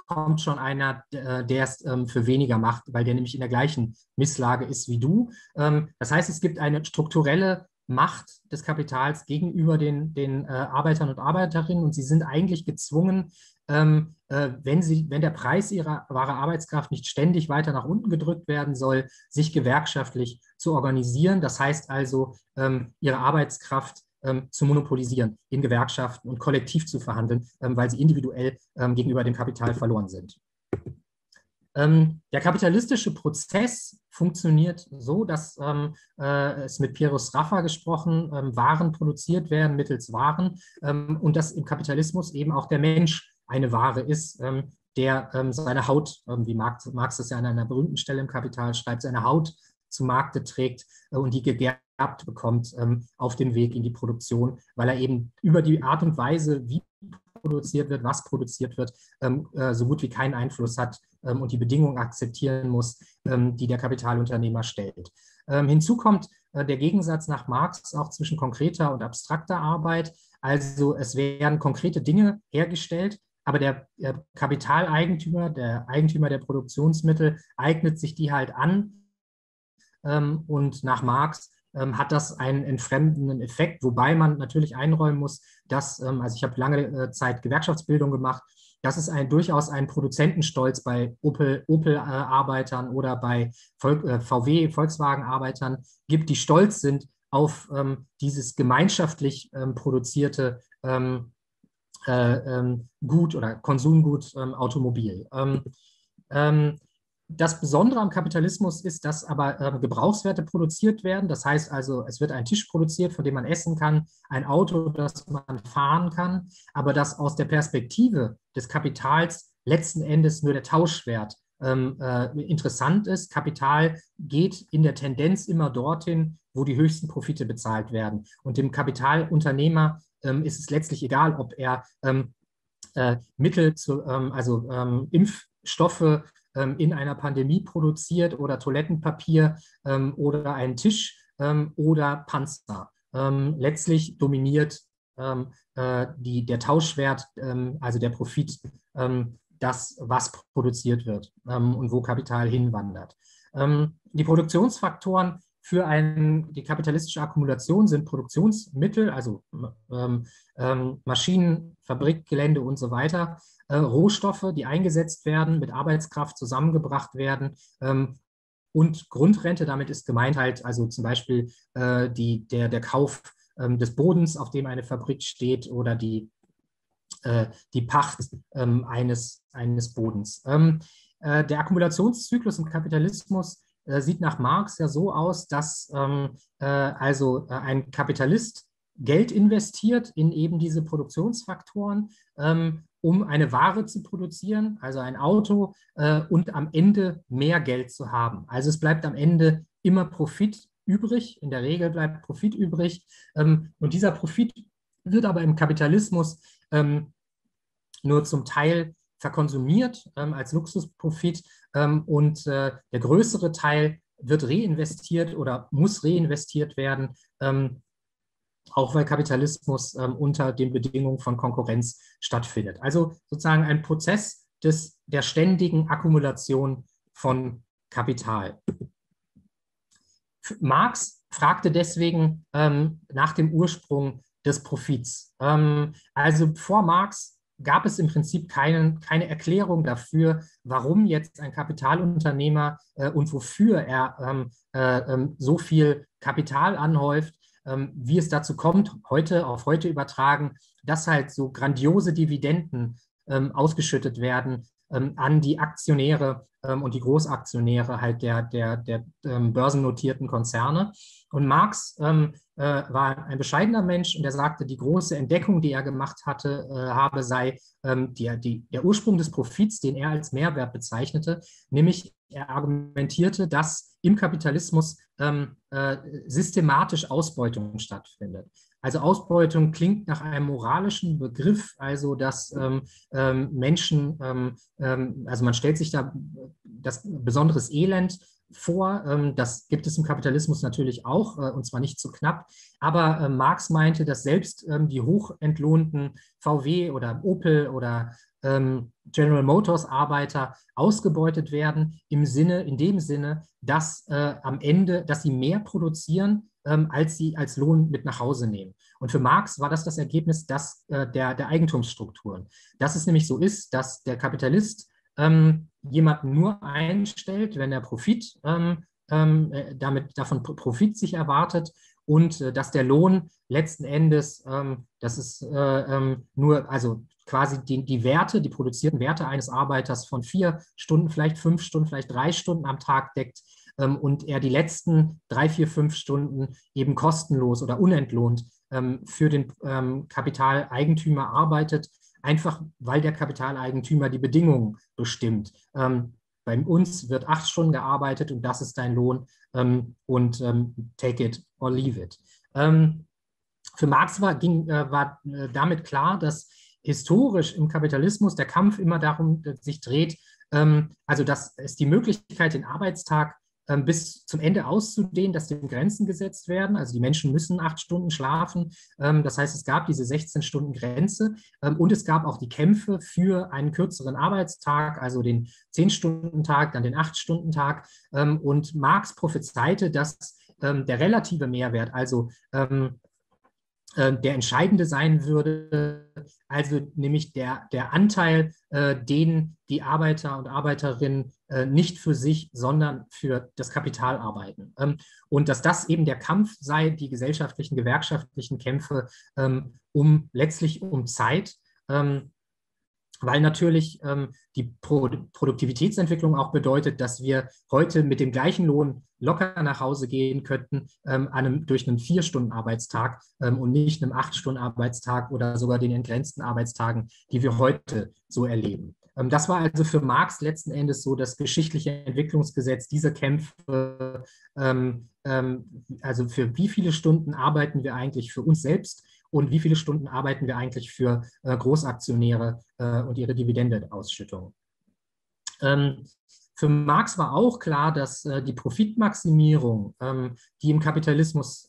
kommt schon einer, der es für weniger macht, weil der nämlich in der gleichen Misslage ist wie du. Das heißt, es gibt eine strukturelle Macht des Kapitals gegenüber den Arbeitern und Arbeiterinnen und sie sind eigentlich gezwungen, wenn der Preis ihrer wahre Arbeitskraft nicht ständig weiter nach unten gedrückt werden soll, sich gewerkschaftlich zu organisieren. Das heißt also, ihre Arbeitskraft zu monopolisieren in Gewerkschaften und kollektiv zu verhandeln, weil sie individuell gegenüber dem Kapital verloren sind. Der kapitalistische Prozess funktioniert so, dass es mit Piero Sraffa gesprochen, Waren produziert werden mittels Waren und dass im Kapitalismus eben auch der Mensch eine Ware ist, der seine Haut, wie Marx es ja an einer berühmten Stelle im Kapital schreibt, seine Haut zu Markte trägt und die gegerbt bekommt auf dem Weg in die Produktion, weil er eben über die Art und Weise, wie produziert wird, was produziert wird, so gut wie keinen Einfluss hat und die Bedingungen akzeptieren muss, die der Kapitalunternehmer stellt. Hinzu kommt der Gegensatz nach Marx auch zwischen konkreter und abstrakter Arbeit. Also es werden konkrete Dinge hergestellt, aber der Kapitaleigentümer, der Eigentümer der Produktionsmittel, eignet sich die halt an und nach Marx hat das einen entfremdenden Effekt, wobei man natürlich einräumen muss, dass, also ich habe lange Zeit Gewerkschaftsbildung gemacht, dass es durchaus einen Produzentenstolz bei Opel-Arbeitern oder bei VW, Volkswagen-Arbeitern gibt, die stolz sind auf dieses gemeinschaftlich produzierte Gut oder Konsumgut Automobil. Das Besondere am Kapitalismus ist, dass aber Gebrauchswerte produziert werden. Das heißt also, es wird ein Tisch produziert, von dem man essen kann, ein Auto, das man fahren kann, aber dass aus der Perspektive des Kapitals letzten Endes nur der Tauschwert interessant ist. Kapital geht in der Tendenz immer dorthin, wo die höchsten Profite bezahlt werden. Und dem Kapitalunternehmer ist es letztlich egal, ob er Mittel zu, Impfstoffe in einer Pandemie produziert oder Toilettenpapier oder einen Tisch oder Panzer. Letztlich dominiert der Tauschwert, also der Profit, das, was produziert wird und wo Kapital hinwandert. Die Produktionsfaktoren für die kapitalistische Akkumulation sind Produktionsmittel, also Maschinen, Fabrikgelände und so weiter, Rohstoffe, die eingesetzt werden, mit Arbeitskraft zusammengebracht werden und Grundrente. Damit ist gemeint halt also zum Beispiel der Kauf des Bodens, auf dem eine Fabrik steht, oder die Pacht eines Bodens. Der Akkumulationszyklus im Kapitalismus sieht nach Marx ja so aus, dass ein Kapitalist Geld investiert in eben diese Produktionsfaktoren, um eine Ware zu produzieren, also ein Auto, und am Ende mehr Geld zu haben. Also es bleibt am Ende immer Profit übrig, in der Regel bleibt Profit übrig, und dieser Profit wird aber im Kapitalismus nur zum Teil verkonsumiert als Luxusprofit, und der größere Teil wird reinvestiert oder muss reinvestiert werden, auch weil Kapitalismus unter den Bedingungen von Konkurrenz stattfindet. Also sozusagen ein Prozess der ständigen Akkumulation von Kapital. Marx fragte deswegen nach dem Ursprung des Profits. Also vor Marx gab es im Prinzip keine Erklärung dafür, warum jetzt ein Kapitalunternehmer und wofür er so viel Kapital anhäuft, wie es dazu kommt, auf heute übertragen, dass halt so grandiose Dividenden ausgeschüttet werden an die Aktionäre und die Großaktionäre halt der börsennotierten Konzerne. Und Marx war ein bescheidener Mensch, und er sagte, die große Entdeckung, die er gemacht sei der Ursprung des Profits, den er als Mehrwert bezeichnete, nämlich er argumentierte, dass im Kapitalismus systematisch Ausbeutung stattfindet. Also Ausbeutung klingt nach einem moralischen Begriff, also dass Menschen, also man stellt sich da das besonderes Elend vor. Das gibt es im Kapitalismus natürlich auch, und zwar nicht zu knapp. Aber Marx meinte, dass selbst die hochentlohnten VW oder Opel oder General Motors Arbeiter ausgebeutet werden in dem Sinne, dass am Ende, dass sie mehr produzieren, als sie als Lohn mit nach Hause nehmen. Und für Marx war das Ergebnis der Eigentumsstrukturen. Dass es nämlich so ist, dass der Kapitalist jemanden nur einstellt, wenn er davon Profit sich erwartet, und dass der Lohn letzten Endes, das ist nur, also quasi die produzierten Werte eines Arbeiters von 4 Stunden, vielleicht 5 Stunden, vielleicht 3 Stunden am Tag deckt, und er die letzten 3, 4, 5 Stunden eben kostenlos oder unentlohnt für den Kapitaleigentümer arbeitet, einfach weil der Kapitaleigentümer die Bedingungen bestimmt. Bei uns wird 8 Stunden gearbeitet und das ist dein Lohn, und take it or leave it. Für Marx war damit klar, dass historisch im Kapitalismus der Kampf immer darum sich dreht, also dass es die Möglichkeit, den Arbeitstag bis zum Ende auszudehnen, dass dem Grenzen gesetzt werden. Also die Menschen müssen 8 Stunden schlafen. Das heißt, es gab diese 16-Stunden-Grenze, und es gab auch die Kämpfe für einen kürzeren Arbeitstag, also den 10-Stunden-Tag, dann den 8-Stunden-Tag. Und Marx prophezeite, dass der relative Mehrwert, also der entscheidende sein würde, also nämlich der Anteil, den die Arbeiter und Arbeiterinnen nicht für sich, sondern für das Kapital arbeiten. Und dass das eben der Kampf sei, die gesellschaftlichen, gewerkschaftlichen Kämpfe letztlich um Zeit, weil natürlich die Produktivitätsentwicklung auch bedeutet, dass wir heute mit dem gleichen Lohn locker nach Hause gehen könnten durch einen 4-Stunden-Arbeitstag und nicht einem 8-Stunden-Arbeitstag oder sogar den entgrenzten Arbeitstagen, die wir heute so erleben. Das war also für Marx letzten Endes so das geschichtliche Entwicklungsgesetz, diese Kämpfe, also für wie viele Stunden arbeiten wir eigentlich für uns selbst und wie viele Stunden arbeiten wir eigentlich für Großaktionäre und ihre Dividendenausschüttung. Für Marx war auch klar, dass die Profitmaximierung, die im Kapitalismus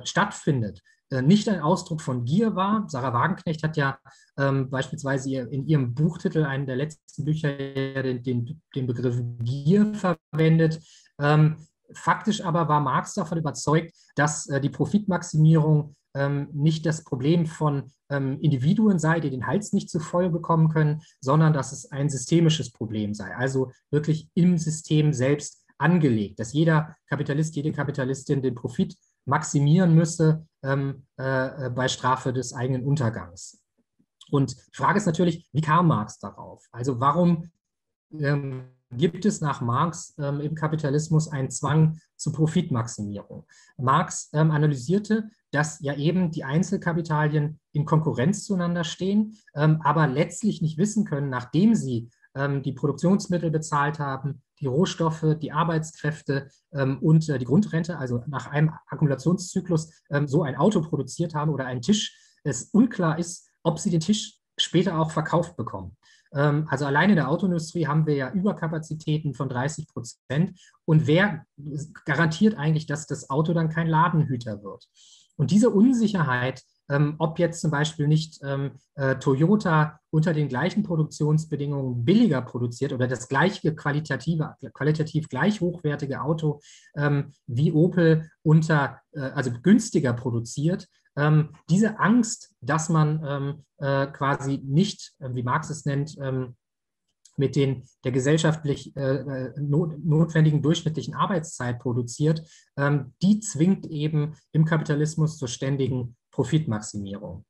stattfindet, nicht ein Ausdruck von Gier war. Sarah Wagenknecht hat ja beispielsweise in ihrem Buchtitel, einen der letzten Bücher, den Begriff Gier verwendet. Faktisch aber war Marx davon überzeugt, dass die Profitmaximierung nicht das Problem von Individuen sei, die den Hals nicht zu voll bekommen können, sondern dass es ein systemisches Problem sei, also wirklich im System selbst angelegt, dass jeder Kapitalist, jede Kapitalistin den Profit maximieren müsse bei Strafe des eigenen Untergangs. Und die Frage ist natürlich, wie kam Marx darauf? Also warum gibt es nach Marx im Kapitalismus einen Zwang zur Profitmaximierung? Marx analysierte, dass ja eben die Einzelkapitalien in Konkurrenz zueinander stehen, aber letztlich nicht wissen können, nachdem sie die Produktionsmittel bezahlt haben, die Rohstoffe, die Arbeitskräfte und die Grundrente, also nach einem Akkumulationszyklus so ein Auto produziert haben oder einen Tisch, es unklar ist, ob sie den Tisch später auch verkauft bekommen. Also allein in der Autoindustrie haben wir ja Überkapazitäten von 30%. Und wer garantiert eigentlich, dass das Auto dann kein Ladenhüter wird? Und diese Unsicherheit, ob jetzt zum Beispiel nicht Toyota unter den gleichen Produktionsbedingungen billiger produziert oder das gleiche qualitativ gleich hochwertige Auto wie Opel also günstiger produziert, diese Angst, dass man quasi nicht, wie Marx es nennt, mit der gesellschaftlich notwendigen durchschnittlichen Arbeitszeit produziert, die zwingt eben im Kapitalismus zur ständigen Profitmaximierung.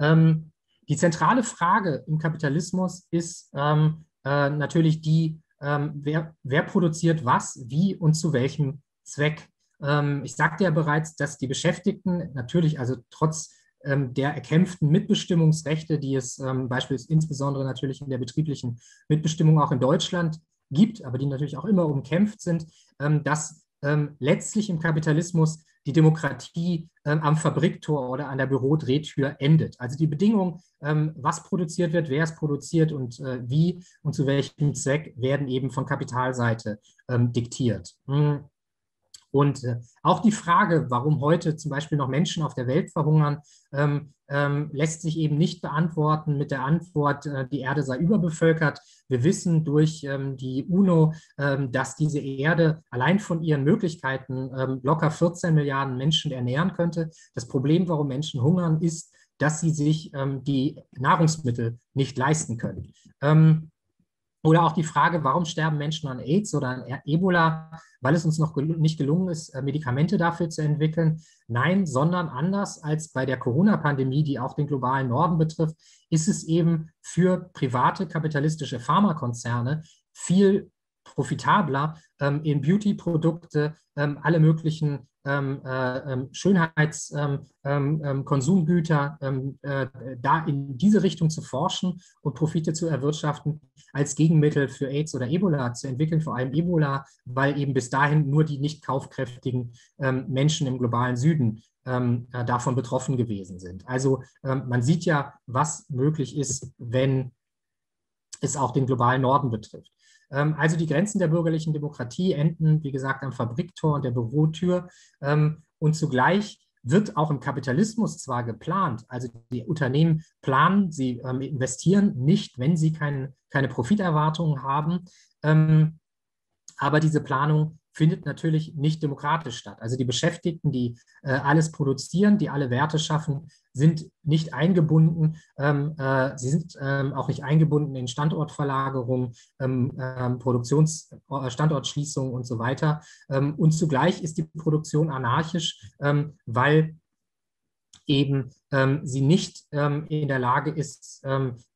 Die zentrale Frage im Kapitalismus ist natürlich die, wer produziert was, wie und zu welchem Zweck. Ich sagte ja bereits, dass die Beschäftigten natürlich, also trotz der erkämpften Mitbestimmungsrechte, die es beispielsweise insbesondere natürlich in der betrieblichen Mitbestimmung auch in Deutschland gibt, aber die natürlich auch immer umkämpft sind, dass letztlich im Kapitalismus die Demokratie am Fabriktor oder an der Bürodrehtür endet. Also die Bedingungen, was produziert wird, wer es produziert und wie und zu welchem Zweck, werden eben von Kapitalseite diktiert. Und auch die Frage, warum heute zum Beispiel noch Menschen auf der Welt verhungern, lässt sich eben nicht beantworten mit der Antwort, die Erde sei überbevölkert. Wir wissen durch die UNO, dass diese Erde allein von ihren Möglichkeiten locker 14 Milliarden Menschen ernähren könnte. Das Problem, warum Menschen hungern, ist, dass sie sich die Nahrungsmittel nicht leisten können. Oder auch die Frage, warum sterben Menschen an AIDS oder an Ebola? Weil es uns noch nicht gelungen ist, Medikamente dafür zu entwickeln. Nein, sondern anders als bei der Corona-Pandemie, die auch den globalen Norden betrifft, ist es eben für private kapitalistische Pharmakonzerne viel profitabler, in Beauty-Produkte, alle möglichen Schönheitskonsumgüter da in diese Richtung zu forschen und Profite zu erwirtschaften, als Gegenmittel für AIDS oder Ebola zu entwickeln, vor allem Ebola, weil eben bis dahin nur die nicht kaufkräftigen Menschen im globalen Süden davon betroffen gewesen sind. Also man sieht ja, was möglich ist, wenn es auch den globalen Norden betrifft. Also die Grenzen der bürgerlichen Demokratie enden, wie gesagt, am Fabriktor und der Bürotür. Und zugleich wird auch im Kapitalismus zwar geplant, also die Unternehmen planen, sie investieren nicht, wenn sie keine Profiterwartungen haben, aber diese Planung findet natürlich nicht demokratisch statt. Also die Beschäftigten, die alles produzieren, die alle Werte schaffen, sind nicht eingebunden. Sie sind auch nicht eingebunden in Standortverlagerung, Standortschließung und so weiter. Und zugleich ist die Produktion anarchisch, weil eben sie nicht in der Lage ist,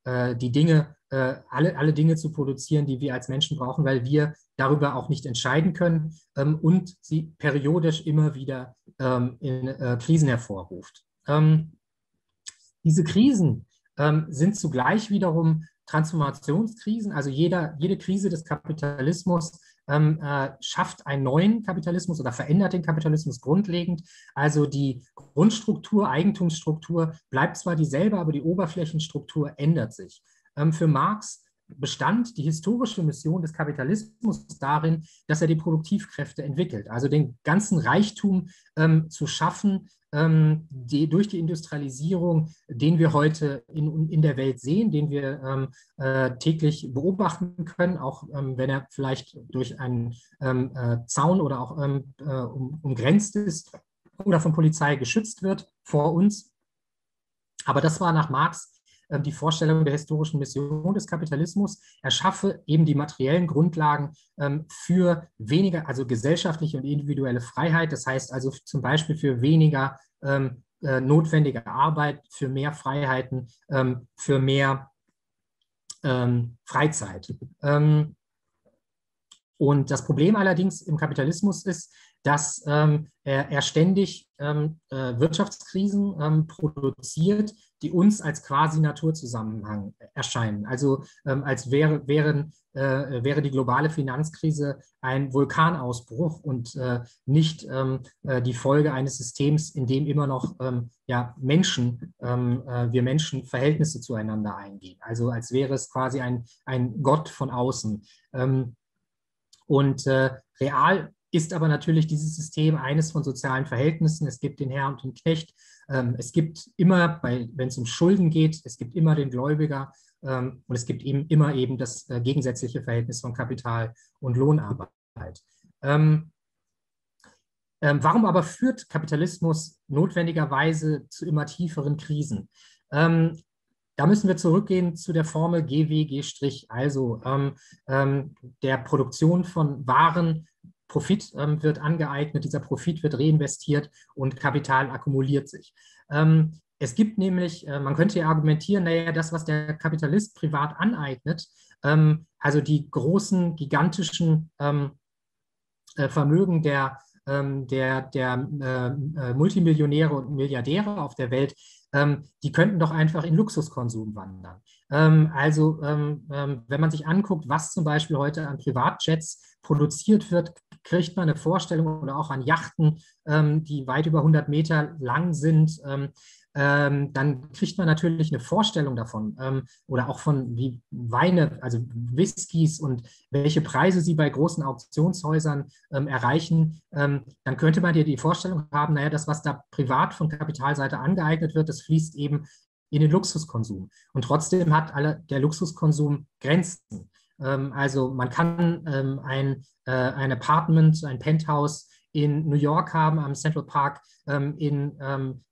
die Dinge, alle Dinge zu produzieren, die wir als Menschen brauchen, weil wir darüber auch nicht entscheiden können und sie periodisch immer wieder Krisen hervorruft. Diese Krisen sind zugleich wiederum Transformationskrisen. Also jede Krise des Kapitalismus schafft einen neuen Kapitalismus oder verändert den Kapitalismus grundlegend. Also die Grundstruktur, Eigentumsstruktur bleibt zwar dieselbe, aber die Oberflächenstruktur ändert sich. Für Marx bestand die historische Mission des Kapitalismus darin, dass er die Produktivkräfte entwickelt, also den ganzen Reichtum zu schaffen, durch die Industrialisierung, den wir heute in der Welt sehen, den wir täglich beobachten können, auch wenn er vielleicht durch einen Zaun oder auch umgrenzt ist oder von Polizei geschützt wird vor uns. Aber das war nach Marx die Vorstellung der historischen Mission des Kapitalismus. Er schaffe eben die materiellen Grundlagen für weniger, also gesellschaftliche und individuelle Freiheit. Das heißt also zum Beispiel für weniger notwendige Arbeit, für mehr Freiheiten, für mehr Freizeit. Und das Problem allerdings im Kapitalismus ist, dass er ständig Wirtschaftskrisen produziert, die uns als quasi Naturzusammenhang erscheinen. Also als wäre die globale Finanzkrise ein Vulkanausbruch und nicht die Folge eines Systems, in dem immer noch wir Menschen Verhältnisse zueinander eingehen. Also als wäre es quasi ein Gott von außen. Real ist aber natürlich dieses System eines von sozialen Verhältnissen. Es gibt den Herr und den Knecht. Es gibt immer, wenn es um Schulden geht, es gibt immer den Gläubiger und es gibt immer das gegensätzliche Verhältnis von Kapital und Lohnarbeit. Warum aber führt Kapitalismus notwendigerweise zu immer tieferen Krisen? Da müssen wir zurückgehen zu der Formel GW-G', also der Produktion von Waren. Profit wird angeeignet, dieser Profit wird reinvestiert und Kapital akkumuliert sich. Es gibt nämlich, man könnte ja argumentieren, naja, das, was der Kapitalist privat aneignet, also die großen, gigantischen Vermögen der Multimillionäre und Milliardäre auf der Welt, die könnten doch einfach in Luxuskonsum wandern. Wenn man sich anguckt, was zum Beispiel heute an Privatjets produziert wird, kriegt man eine Vorstellung oder auch an Yachten, die weit über 100 Meter lang sind, dann kriegt man natürlich eine Vorstellung davon oder auch von wie Weine, also Whiskys und welche Preise sie bei großen Auktionshäusern erreichen. Dann könnte man dir die Vorstellung haben, naja, das, was da privat von Kapitalseite angeeignet wird, das fließt eben in den Luxuskonsum. Und trotzdem hat der Luxuskonsum Grenzen. Also man kann ein Apartment, ein Penthouse in New York haben, am Central Park, in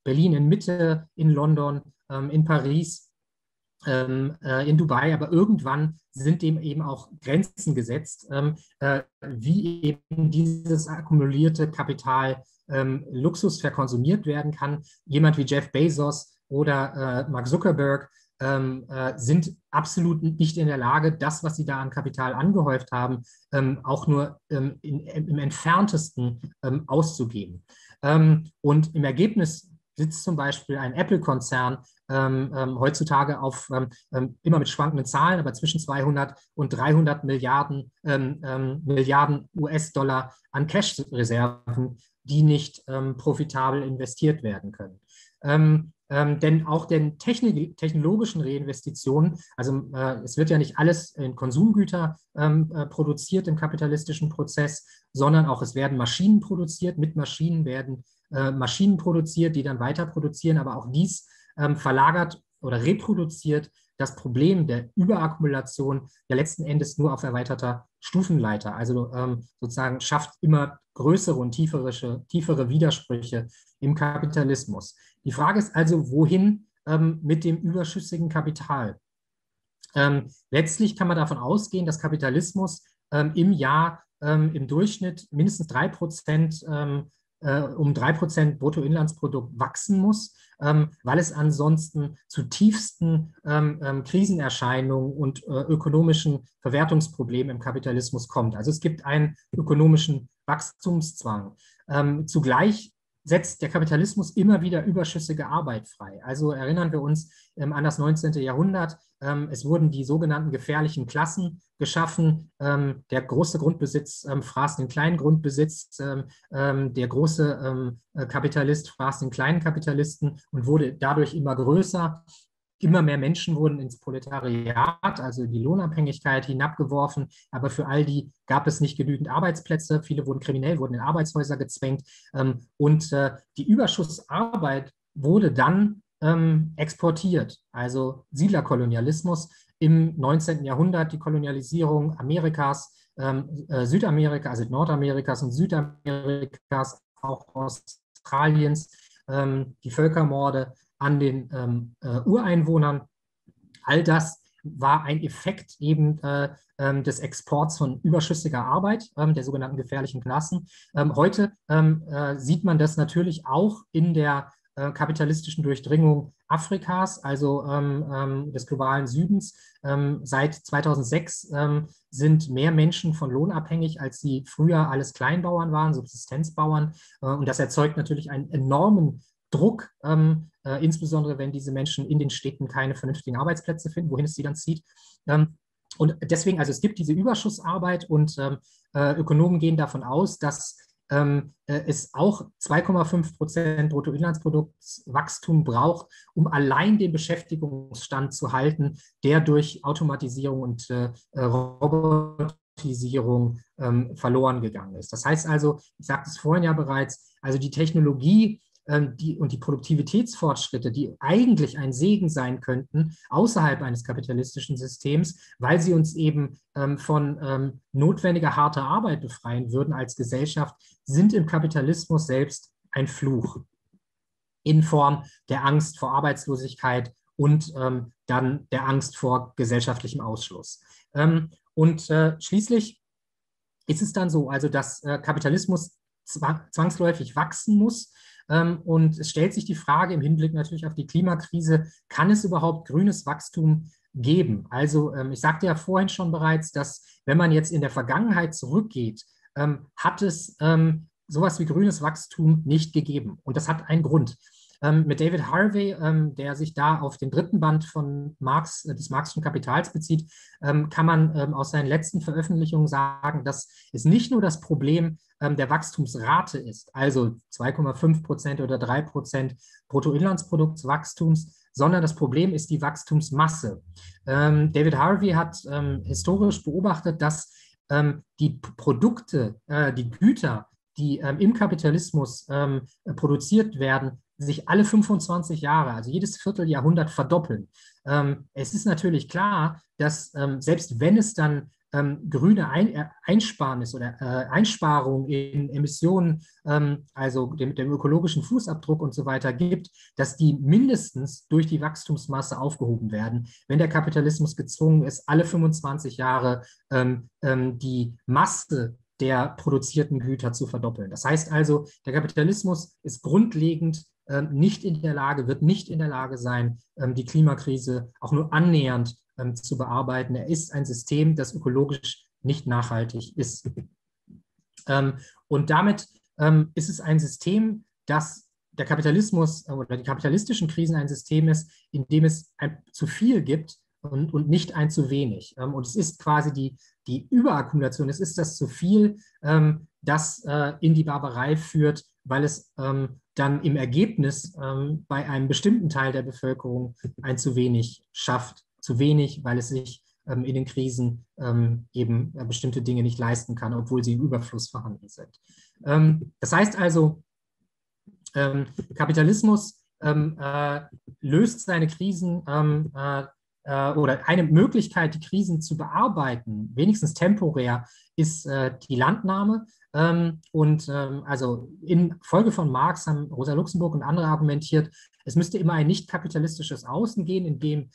Berlin in Mitte, in London, in Paris, in Dubai, aber irgendwann sind dem eben auch Grenzen gesetzt, wie eben dieses akkumulierte Kapital Luxus verkonsumiert werden kann. Jemand wie Jeff Bezos oder Mark Zuckerberg sind absolut nicht in der Lage, das, was sie da an Kapital angehäuft haben, auch nur im entferntesten auszugeben. Und im Ergebnis sitzt zum Beispiel ein Apple-Konzern heutzutage auf immer mit schwankenden Zahlen, aber zwischen 200 und 300 Milliarden US-Dollar an Cash-Reserven, die nicht profitabel investiert werden können. Denn auch den technologischen Reinvestitionen, also es wird ja nicht alles in Konsumgüter produziert im kapitalistischen Prozess, sondern auch es werden Maschinen produziert, mit Maschinen werden Maschinen produziert, die dann weiter produzieren, aber auch dies verlagert oder reproduziere das Problem der Überakkumulation ja letzten Endes nur auf erweiterter Stufenleiter. Also sozusagen schafft immer größere und tiefere Widersprüche im Kapitalismus. Die Frage ist also, wohin mit dem überschüssigen Kapital? Letztlich kann man davon ausgehen, dass Kapitalismus im Jahr im Durchschnitt mindestens 3% um 3% Bruttoinlandsprodukt wachsen muss, weil es ansonsten zu tiefsten Krisenerscheinungen und ökonomischen Verwertungsproblemen im Kapitalismus kommt. Also es gibt einen ökonomischen Wachstumszwang. Zugleich setzt der Kapitalismus immer wieder überschüssige Arbeit frei. Also erinnern wir uns an das 19. Jahrhundert. Es wurden die sogenannten gefährlichen Klassen geschaffen. Der große Grundbesitz fraß den kleinen Grundbesitz. Der große Kapitalist fraß den kleinen Kapitalisten und wurde dadurch immer größer. Immer mehr Menschen wurden ins Proletariat, also in die Lohnabhängigkeit, hinabgeworfen. Aber für all die gab es nicht genügend Arbeitsplätze. Viele wurden kriminell, wurden in Arbeitshäuser gezwängt. Und die Überschussarbeit wurde dann exportiert. Also Siedlerkolonialismus im 19. Jahrhundert, die Kolonialisierung Amerikas, Südamerika, also Nordamerikas und Südamerikas, auch Australiens, die Völkermorde an den Ureinwohnern. All das war ein Effekt eben des Exports von überschüssiger Arbeit, der sogenannten gefährlichen Klassen. Heute sieht man das natürlich auch in der kapitalistischen Durchdringung Afrikas, also des globalen Südens. Seit 2006 sind mehr Menschen von Lohn abhängig, als sie früher alles Kleinbauern waren, Subsistenzbauern. Und das erzeugt natürlich einen enormen Druck, insbesondere wenn diese Menschen in den Städten keine vernünftigen Arbeitsplätze finden, wohin es sie dann zieht. Und deswegen, also es gibt diese Überschussarbeit und Ökonomen gehen davon aus, dass es auch 2,5% Bruttoinlandsproduktswachstum braucht, um allein den Beschäftigungsstand zu halten, der durch Automatisierung und Robotisierung verloren gegangen ist. Das heißt also, ich sagte es vorhin ja bereits, also die Technologie und die Produktivitätsfortschritte, die eigentlich ein Segen sein könnten, außerhalb eines kapitalistischen Systems, weil sie uns eben von notwendiger harter Arbeit befreien würden als Gesellschaft, sind im Kapitalismus selbst ein Fluch in Form der Angst vor Arbeitslosigkeit und dann der Angst vor gesellschaftlichem Ausschluss. Schließlich ist es dann so, also dass Kapitalismus zwangsläufig wachsen muss. Und es stellt sich die Frage im Hinblick natürlich auf die Klimakrise, kann es überhaupt grünes Wachstum geben? Also ich sagte ja vorhin schon bereits, dass wenn man jetzt in der Vergangenheit zurückgeht, hat es sowas wie grünes Wachstum nicht gegeben. Und das hat einen Grund. Mit David Harvey, der sich da auf den dritten Band von Marx, des Marxischen Kapitals bezieht, kann man aus seinen letzten Veröffentlichungen sagen, dass es nicht nur das Problem der Wachstumsrate ist, also 2,5% oder 3% Bruttoinlandsproduktswachstums, sondern das Problem ist die Wachstumsmasse. David Harvey hat historisch beobachtet, dass die Produkte, die Güter, die im Kapitalismus produziert werden, sich alle 25 Jahre, also jedes Vierteljahrhundert verdoppeln. Es ist natürlich klar, dass selbst wenn es dann grüne Einsparnis oder Einsparung in Emissionen, also dem ökologischen Fußabdruck und so weiter gibt, dass die mindestens durch die Wachstumsmasse aufgehoben werden, wenn der Kapitalismus gezwungen ist, alle 25 Jahre die Masse der produzierten Güter zu verdoppeln. Das heißt also, der Kapitalismus ist grundlegend nicht in der Lage, wird nicht in der Lage sein, die Klimakrise auch nur annähernd zu bearbeiten. Er ist ein System, das ökologisch nicht nachhaltig ist. Und damit ist es ein System, das der Kapitalismus oder die kapitalistischen Krisen ein System ist, in dem es ein zu viel gibt und nicht ein zu wenig. Und es ist quasi die Überakkumulation, es ist das zu viel, das in die Barbarei führt, weil es dann im Ergebnis bei einem bestimmten Teil der Bevölkerung ein zu wenig schafft. Zu wenig, weil es sich in den Krisen eben bestimmte Dinge nicht leisten kann, obwohl sie im Überfluss vorhanden sind. Das heißt also, Kapitalismus löst seine Krisen oder eine Möglichkeit, die Krisen zu bearbeiten, wenigstens temporär, ist die Landnahme. Also in Folge von Marx haben Rosa Luxemburg und andere argumentiert, Es müsste immer ein nicht kapitalistisches Außen gehen, in dem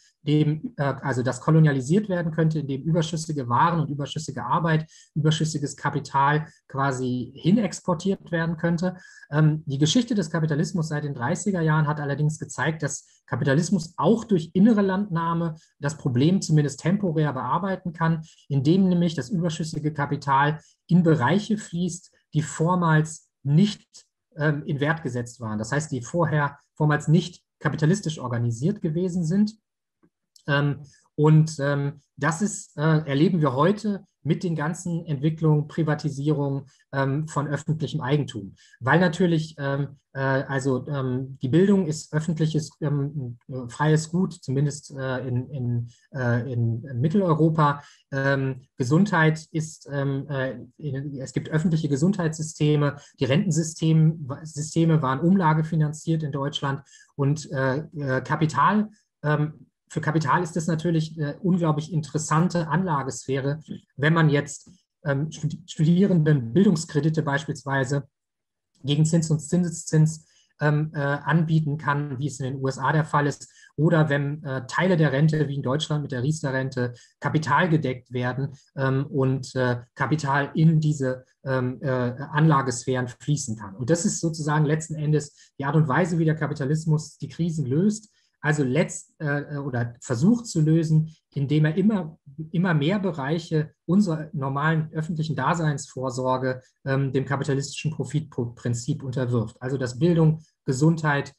also das kolonialisiert werden könnte, in dem überschüssige Waren und überschüssige Arbeit, überschüssiges Kapital quasi hinexportiert werden könnte. Die Geschichte des Kapitalismus seit den 30er Jahren hat allerdings gezeigt, dass Kapitalismus auch durch innere Landnahme das Problem zumindest temporär bearbeiten kann, indem nämlich das überschüssige Kapital in Bereiche fließt, die vormals nicht in Wert gesetzt waren. Das heißt, die vormals nicht kapitalistisch organisiert gewesen sind. Das erleben wir heute mit den ganzen Entwicklungen, Privatisierung von öffentlichem Eigentum. Weil natürlich, die Bildung ist öffentliches, freies Gut, zumindest in Mitteleuropa. Gesundheit ist, es gibt öffentliche Gesundheitssysteme, die Rentensysteme waren umlagefinanziert in Deutschland und Kapital für Kapital ist das natürlich eine unglaublich interessante Anlagesphäre, wenn man jetzt Studierenden Bildungskredite beispielsweise gegen Zins und Zinseszins anbieten kann, wie es in den USA der Fall ist, oder wenn Teile der Rente, wie in Deutschland mit der Riester-Rente, kapitalgedeckt werden und Kapital in diese Anlagesphären fließen kann. Und das ist sozusagen letzten Endes die Art und Weise, wie der Kapitalismus die Krisen löst. Also oder versucht zu lösen, indem er immer mehr Bereiche unserer normalen öffentlichen Daseinsvorsorge dem kapitalistischen Profitprinzip unterwirft. Also dass Bildung, Gesundheit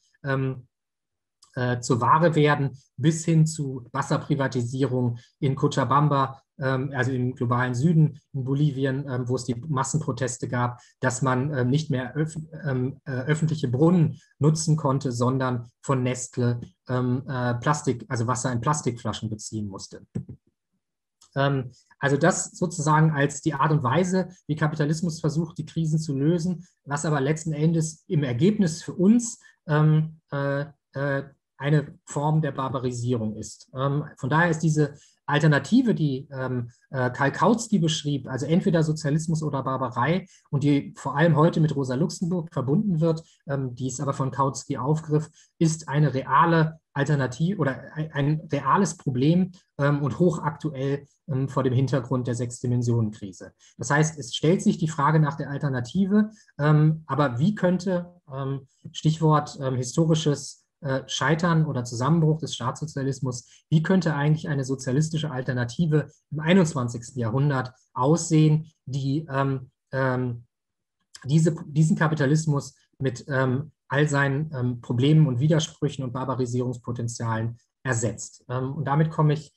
zur Ware werden, bis hin zu Wasserprivatisierung in Cochabamba, also im globalen Süden, in Bolivien, wo es die Massenproteste gab, dass man nicht mehr öffentliche Brunnen nutzen konnte, sondern von Nestle also Wasser in Plastikflaschen beziehen musste. Also das sozusagen als die Art und Weise, wie Kapitalismus versucht, die Krisen zu lösen, was aber letzten Endes im Ergebnis für uns eine Form der Barbarisierung ist. Von daher ist diese Alternative, die Karl Kautsky beschrieb, also entweder Sozialismus oder Barbarei und die vor allem heute mit Rosa Luxemburg verbunden wird, die es aber von Kautsky aufgriff, ist eine reale Alternative oder ein reales Problem und hochaktuell vor dem Hintergrund der Sechs-Dimensionen-Krise. Das heißt, es stellt sich die Frage nach der Alternative, aber wie könnte, Stichwort historisches Scheitern oder Zusammenbruch des Staatssozialismus, wie könnte eigentlich eine sozialistische Alternative im 21. Jahrhundert aussehen, die diesen Kapitalismus mit all seinen Problemen und Widersprüchen und Barbarisierungspotenzialen ersetzt. Und damit komme ich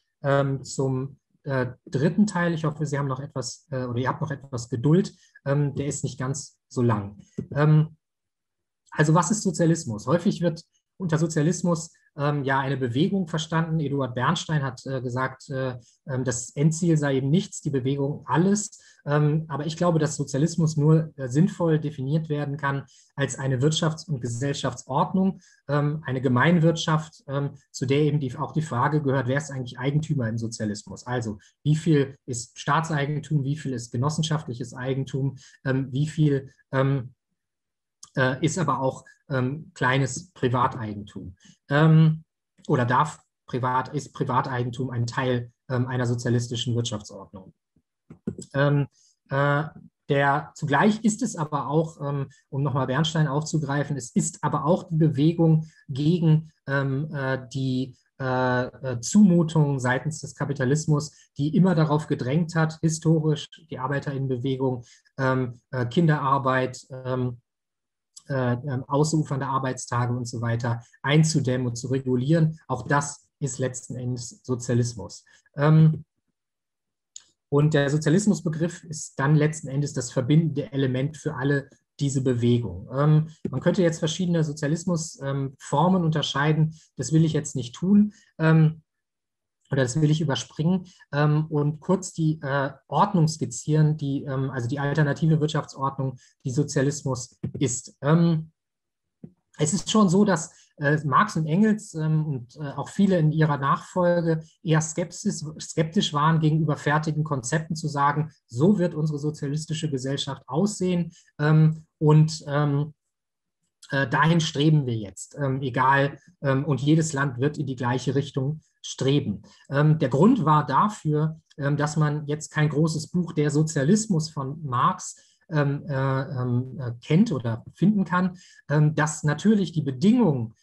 zum dritten Teil. Ich hoffe, Sie haben noch etwas oder ihr habt noch etwas Geduld. Der ist nicht ganz so lang. Also was ist Sozialismus? Häufig wird unter Sozialismus ja eine Bewegung verstanden. Eduard Bernstein hat gesagt, das Endziel sei eben nichts, die Bewegung alles. Aber ich glaube, dass Sozialismus nur sinnvoll definiert werden kann als eine Wirtschafts- und Gesellschaftsordnung, eine Gemeinwirtschaft, zu der eben auch die Frage gehört, wer ist eigentlich Eigentümer im Sozialismus? Also wie viel ist Staatseigentum, wie viel ist genossenschaftliches Eigentum, wie viel ist aber auch kleines Privateigentum. Oder ist Privateigentum ein Teil einer sozialistischen Wirtschaftsordnung? Zugleich ist es aber auch, um nochmal Bernstein aufzugreifen, es ist aber auch die Bewegung gegen die Zumutungen seitens des Kapitalismus, die immer darauf gedrängt hat, historisch die Arbeiterinnenbewegung, Kinderarbeit, ausufernde Arbeitstage und so weiter einzudämmen und zu regulieren. Auch das ist letzten Endes Sozialismus. Und der Sozialismusbegriff ist dann letzten Endes das verbindende Element für alle diese Bewegung. Man könnte jetzt verschiedene Sozialismusformen unterscheiden, das will ich jetzt nicht tun. Oder das will ich überspringen und kurz die Ordnung skizzieren, also die alternative Wirtschaftsordnung, die Sozialismus ist. Es ist schon so, dass Marx und Engels und auch viele in ihrer Nachfolge eher skeptisch waren gegenüber fertigen Konzepten, zu sagen, so wird unsere sozialistische Gesellschaft aussehen dahin streben wir jetzt, egal, und jedes Land wird in die gleiche Richtung streben. Der Grund war dafür, dass man jetzt kein großes Buch Der Sozialismus von Marx kennt oder finden kann, dass natürlich die Bedingungen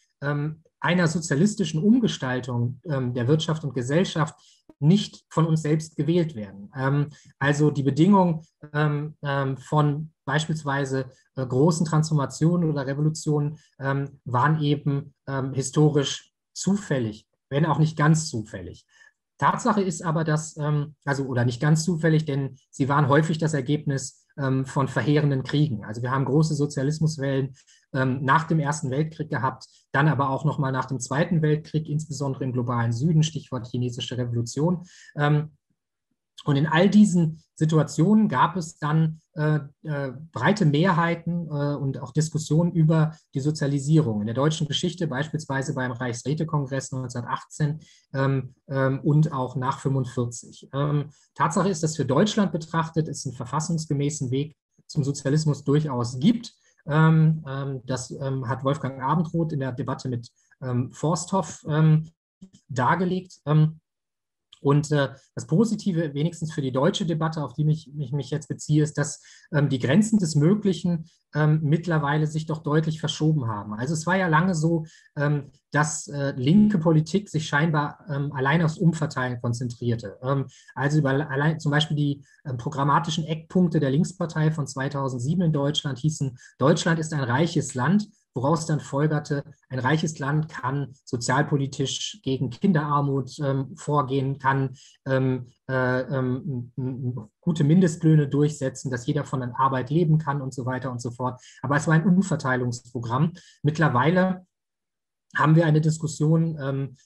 einer sozialistischen Umgestaltung der Wirtschaft und Gesellschaft nicht von uns selbst gewählt werden. Also die Bedingungen von beispielsweise großen Transformationen oder Revolutionen waren eben historisch zufällig, wenn auch nicht ganz zufällig. Tatsache ist aber, dass, also oder nicht ganz zufällig, denn sie waren häufig das Ergebnis von verheerenden Kriegen. Also wir haben große Sozialismuswellen nach dem Ersten Weltkrieg gehabt, dann aber auch nochmal nach dem Zweiten Weltkrieg, insbesondere im globalen Süden, Stichwort chinesische Revolution. Und in all diesen Situationen gab es dann breite Mehrheiten und auch Diskussionen über die Sozialisierung. In der deutschen Geschichte beispielsweise beim Reichsrätekongress 1918 und auch nach 1945. Tatsache ist, dass für Deutschland betrachtet es einen verfassungsgemäßen Weg zum Sozialismus durchaus gibt. Das hat Wolfgang Abendroth in der Debatte mit Forsthoff dargelegt. Und das Positive, wenigstens für die deutsche Debatte, auf die ich mich jetzt beziehe, ist, dass die Grenzen des Möglichen mittlerweile sich doch deutlich verschoben haben. Also es war ja lange so, dass linke Politik sich scheinbar allein aufs Umverteilen konzentrierte. Also allein zum Beispiel die programmatischen Eckpunkte der Linkspartei von 2007 in Deutschland hießen: Deutschland ist ein reiches Land, woraus dann folgerte, ein reiches Land kann sozialpolitisch gegen Kinderarmut vorgehen, kann gute Mindestlöhne durchsetzen, dass jeder von der Arbeit leben kann und so weiter und so fort. Aber es war ein Umverteilungsprogramm. Mittlerweile haben wir eine Diskussion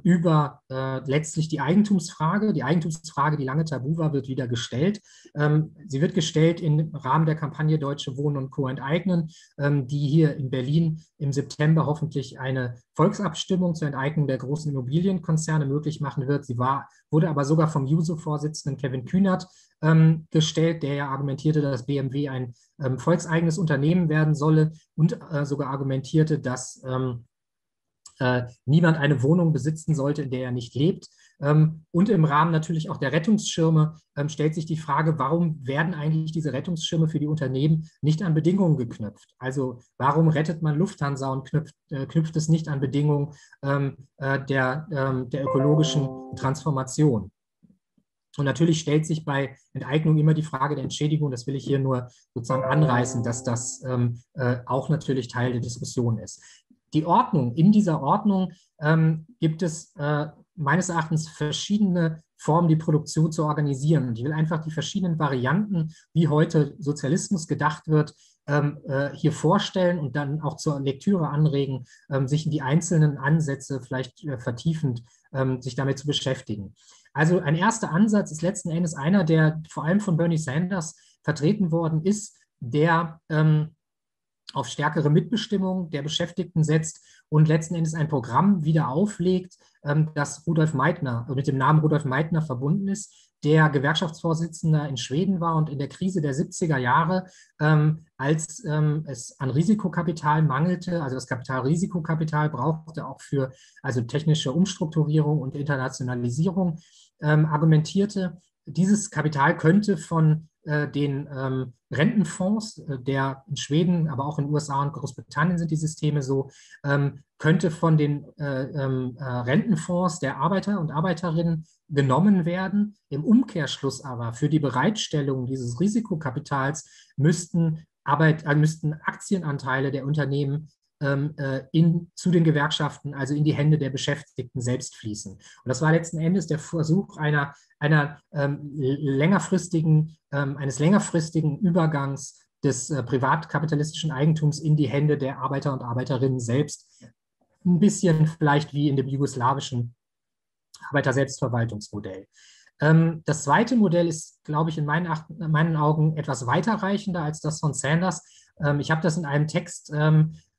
über letztlich die Eigentumsfrage. Die Eigentumsfrage, die lange tabu war, wird wieder gestellt. Sie wird gestellt im Rahmen der Kampagne Deutsche Wohnen und Co. enteignen, die hier in Berlin im September hoffentlich eine Volksabstimmung zur Enteignung der großen Immobilienkonzerne möglich machen wird. Sie wurde aber sogar vom Juso-Vorsitzenden Kevin Kühnert gestellt, der ja argumentierte, dass BMW ein volkseigenes Unternehmen werden solle und sogar argumentierte, dass niemand eine Wohnung besitzen sollte, in der er nicht lebt. Und im Rahmen natürlich auch der Rettungsschirme stellt sich die Frage, warum werden eigentlich diese Rettungsschirme für die Unternehmen nicht an Bedingungen geknüpft? Also warum rettet man Lufthansa und knüpft es nicht an Bedingungen der ökologischen Transformation? Und natürlich stellt sich bei Enteignung immer die Frage der Entschädigung. Das will ich hier nur sozusagen anreißen, dass das auch natürlich Teil der Diskussion ist. Die Ordnung, in dieser Ordnung gibt es meines Erachtens verschiedene Formen, die Produktion zu organisieren. Und ich will einfach die verschiedenen Varianten, wie heute Sozialismus gedacht wird, hier vorstellen und dann auch zur Lektüre anregen, sich in die einzelnen Ansätze vielleicht vertiefend sich damit zu beschäftigen. Also ein erster Ansatz ist letzten Endes einer, der vor allem von Bernie Sanders vertreten worden ist, der auf stärkere Mitbestimmung der Beschäftigten setzt und letzten Endes ein Programm wieder auflegt, das Rudolf Meidner, mit dem Namen Rudolf Meidner verbunden ist, der Gewerkschaftsvorsitzender in Schweden war und in der Krise der 70er Jahre, als es an Risikokapital mangelte, also das Risikokapital brauchte auch für also technische Umstrukturierung und Internationalisierung, argumentierte, dieses Kapital könnte von den Rentenfonds, der in Schweden, aber auch in den USA und Großbritannien sind die Systeme so, könnte von den Rentenfonds der Arbeiter und Arbeiterinnen genommen werden. Im Umkehrschluss aber für die Bereitstellung dieses Risikokapitals müssten Aktienanteile der Unternehmen zu den Gewerkschaften, also in die Hände der Beschäftigten selbst fließen. Und das war letzten Endes der Versuch eines längerfristigen Übergangs des privatkapitalistischen Eigentums in die Hände der Arbeiter und Arbeiterinnen selbst. Ein bisschen vielleicht wie in dem jugoslawischen Arbeiter-Selbstverwaltungsmodell. Das zweite Modell ist, glaube ich, in meinen Augen etwas weiterreichender als das von Sanders. Ich habe das in einem Text,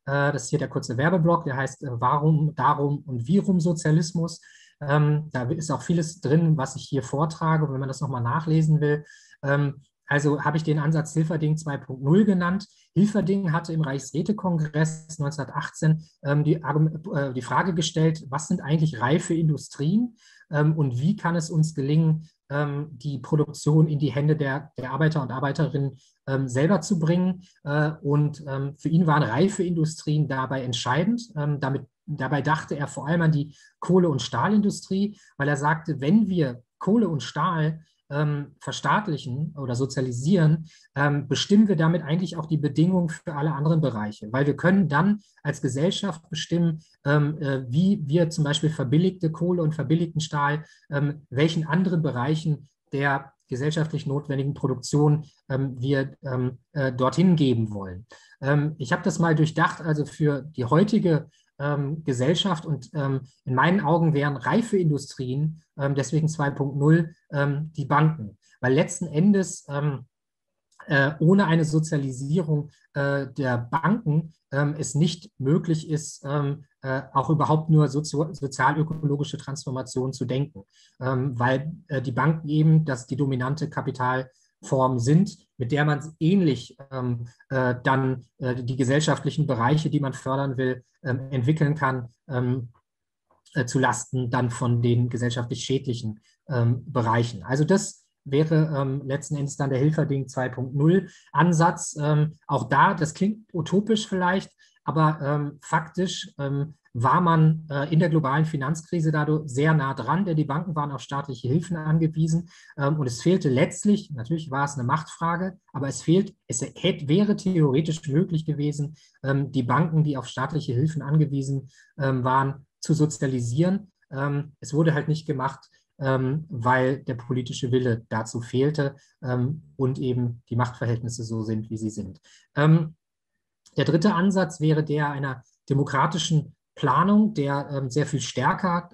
das ist hier der kurze Werbeblock, der heißt Warum, Darum und Virum Sozialismus. Da ist auch vieles drin, was ich hier vortrage, wenn man das nochmal nachlesen will. Also habe ich den Ansatz Hilferding 2.0 genannt. Hilferding hatte im Reichsrätekongress 1918 die Frage gestellt, was sind eigentlich reife Industrien und wie kann es uns gelingen, die Produktion in die Hände der Arbeiter und Arbeiterinnen selber zu bringen. Für ihn waren reife Industrien dabei entscheidend. Dabei dachte er vor allem an die Kohle- und Stahlindustrie, weil er sagte, wenn wir Kohle und Stahl verstaatlichen oder sozialisieren, bestimmen wir damit eigentlich auch die Bedingungen für alle anderen Bereiche, weil wir können dann als Gesellschaft bestimmen, wie wir zum Beispiel verbilligte Kohle und verbilligten Stahl, welchen anderen Bereichen der gesellschaftlich notwendigen Produktion wir dorthin geben wollen. Ich habe das mal durchdacht, also für die heutige Gesellschaft und in meinen Augen wären reife Industrien, deswegen 2.0, die Banken. Weil letzten Endes ohne eine Sozialisierung der Banken es nicht möglich ist, auch überhaupt nur sozialökologische Transformation zu denken, weil die Banken eben die dominante Kapitalform sind, mit der man ähnlich dann die gesellschaftlichen Bereiche, die man fördern will, entwickeln kann, zu Lasten dann von den gesellschaftlich schädlichen Bereichen. Also das wäre letzten Endes dann der Hilferding 2.0 Ansatz. Auch da, das klingt utopisch vielleicht, aber faktisch war man in der globalen Finanzkrise dadurch sehr nah dran, denn die Banken waren auf staatliche Hilfen angewiesen und es fehlte letztlich, natürlich war es eine Machtfrage, aber es wäre theoretisch möglich gewesen, die Banken, die auf staatliche Hilfen angewiesen waren, zu sozialisieren. Es wurde halt nicht gemacht, weil der politische Wille dazu fehlte und eben die Machtverhältnisse so sind, wie sie sind. Der dritte Ansatz wäre der einer demokratischen Planung, der sehr viel stärker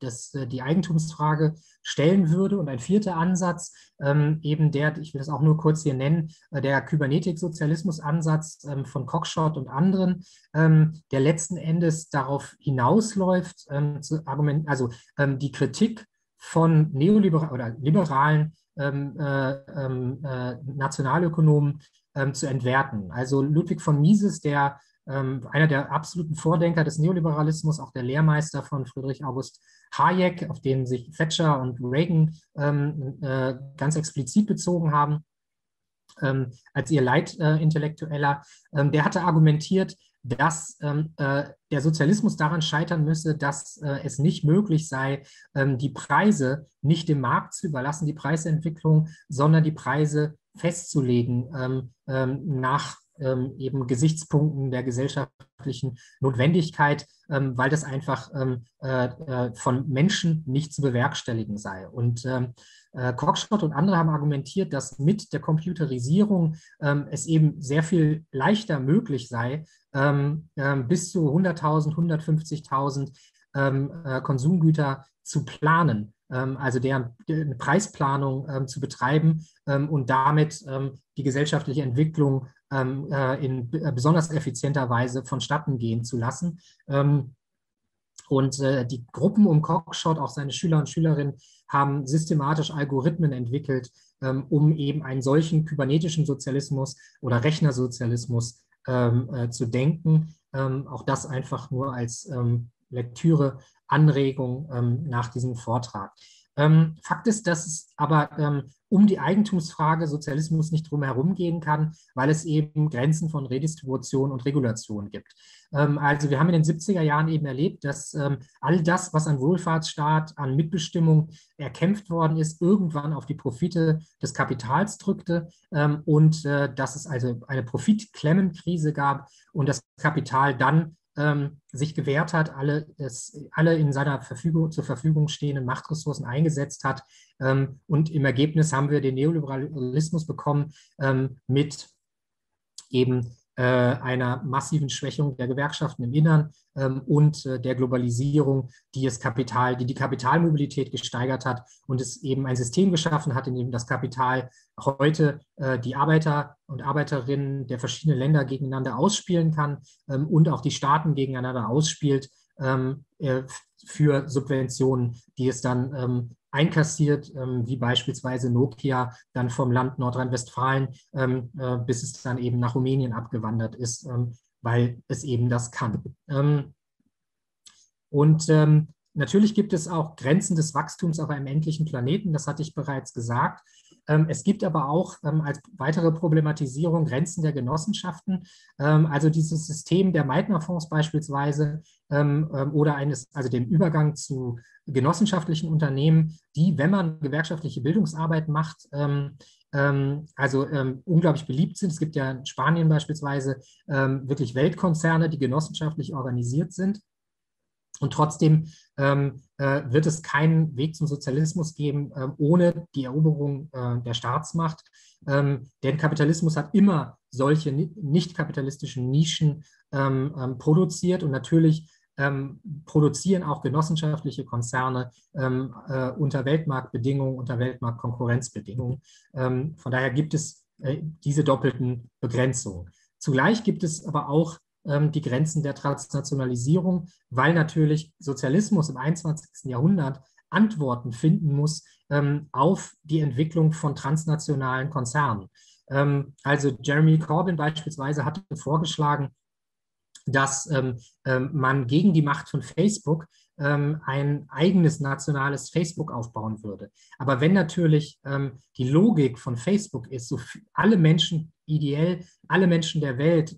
die Eigentumsfrage stellen würde. Und ein vierter Ansatz, eben der, ich will das auch nur kurz hier nennen, der Kybernetik-Sozialismus-Ansatz von Cockshott und anderen, der letzten Endes darauf hinausläuft, die Kritik von neoliberalen oder liberalen Nationalökonomen zu entwerten. Also Ludwig von Mises, einer der absoluten Vordenker des Neoliberalismus, auch der Lehrmeister von Friedrich August Hayek, auf den sich Thatcher und Reagan ganz explizit bezogen haben, als ihr Leitintellektueller, der hatte argumentiert, dass der Sozialismus daran scheitern müsse, dass es nicht möglich sei, die Preise nicht dem Markt zu überlassen, die Preisentwicklung, sondern die Preise festzulegen nach eben Gesichtspunkten der gesellschaftlichen Notwendigkeit, weil das einfach von Menschen nicht zu bewerkstelligen sei. Und Cockshott und andere haben argumentiert, dass mit der Computerisierung es eben sehr viel leichter möglich sei, bis zu 100.000, 150.000 Konsumgüter zu planen, also deren eine Preisplanung zu betreiben und damit die gesellschaftliche Entwicklung in besonders effizienter Weise vonstatten gehen zu lassen. Und die Gruppen um Cockshott, auch seine Schüler und Schülerinnen, haben systematisch Algorithmen entwickelt, um eben einen solchen kybernetischen Sozialismus oder Rechnersozialismus zu denken. Auch das einfach nur als Lektüre, Anregung nach diesem Vortrag. Fakt ist, dass es aber um die Eigentumsfrage Sozialismus nicht drum herum gehen kann, weil es eben Grenzen von Redistribution und Regulation gibt. Also wir haben in den 70er Jahren eben erlebt, dass all das, was an Wohlfahrtsstaat, an Mitbestimmung erkämpft worden ist, irgendwann auf die Profite des Kapitals drückte und dass es also eine Profitklemmenkrise gab und das Kapital dann sich gewehrt hat, alle in seiner zur Verfügung stehenden Machtressourcen eingesetzt hat. Und im Ergebnis haben wir den Neoliberalismus bekommen mit eben einer massiven Schwächung der Gewerkschaften im Innern und der Globalisierung, die die Kapitalmobilität gesteigert hat und es eben ein System geschaffen hat, in dem das Kapital heute die Arbeiter und Arbeiterinnen der verschiedenen Länder gegeneinander ausspielen kann und auch die Staaten gegeneinander ausspielt für Subventionen, die es dann einkassiert, wie beispielsweise Nokia dann vom Land Nordrhein-Westfalen, bis es dann eben nach Rumänien abgewandert ist, weil es eben das kann. Und natürlich gibt es auch Grenzen des Wachstums auf einem endlichen Planeten, das hatte ich bereits gesagt. Es gibt aber auch als weitere Problematisierung Grenzen der Genossenschaften. Also dieses System der Meitner-Fonds beispielsweise oder also dem Übergang zu genossenschaftlichen Unternehmen, die, wenn man gewerkschaftliche Bildungsarbeit macht, unglaublich beliebt sind. Es gibt ja in Spanien beispielsweise wirklich Weltkonzerne, die genossenschaftlich organisiert sind. Und trotzdem wird es keinen Weg zum Sozialismus geben ohne die Eroberung der Staatsmacht. Denn Kapitalismus hat immer solche nicht kapitalistischen Nischen produziert und natürlich produzieren auch genossenschaftliche Konzerne unter Weltmarktbedingungen, unter Weltmarktkonkurrenzbedingungen. Von daher gibt es diese doppelten Begrenzungen. Zugleich gibt es aber auch die Grenzen der Transnationalisierung, weil natürlich Sozialismus im 21. Jahrhundert Antworten finden muss auf die Entwicklung von transnationalen Konzernen. Also Jeremy Corbyn beispielsweise hatte vorgeschlagen, dass man gegen die Macht von Facebook ein eigenes nationales Facebook aufbauen würde. Aber wenn natürlich die Logik von Facebook ist, so alle Menschen ideell, alle Menschen der Welt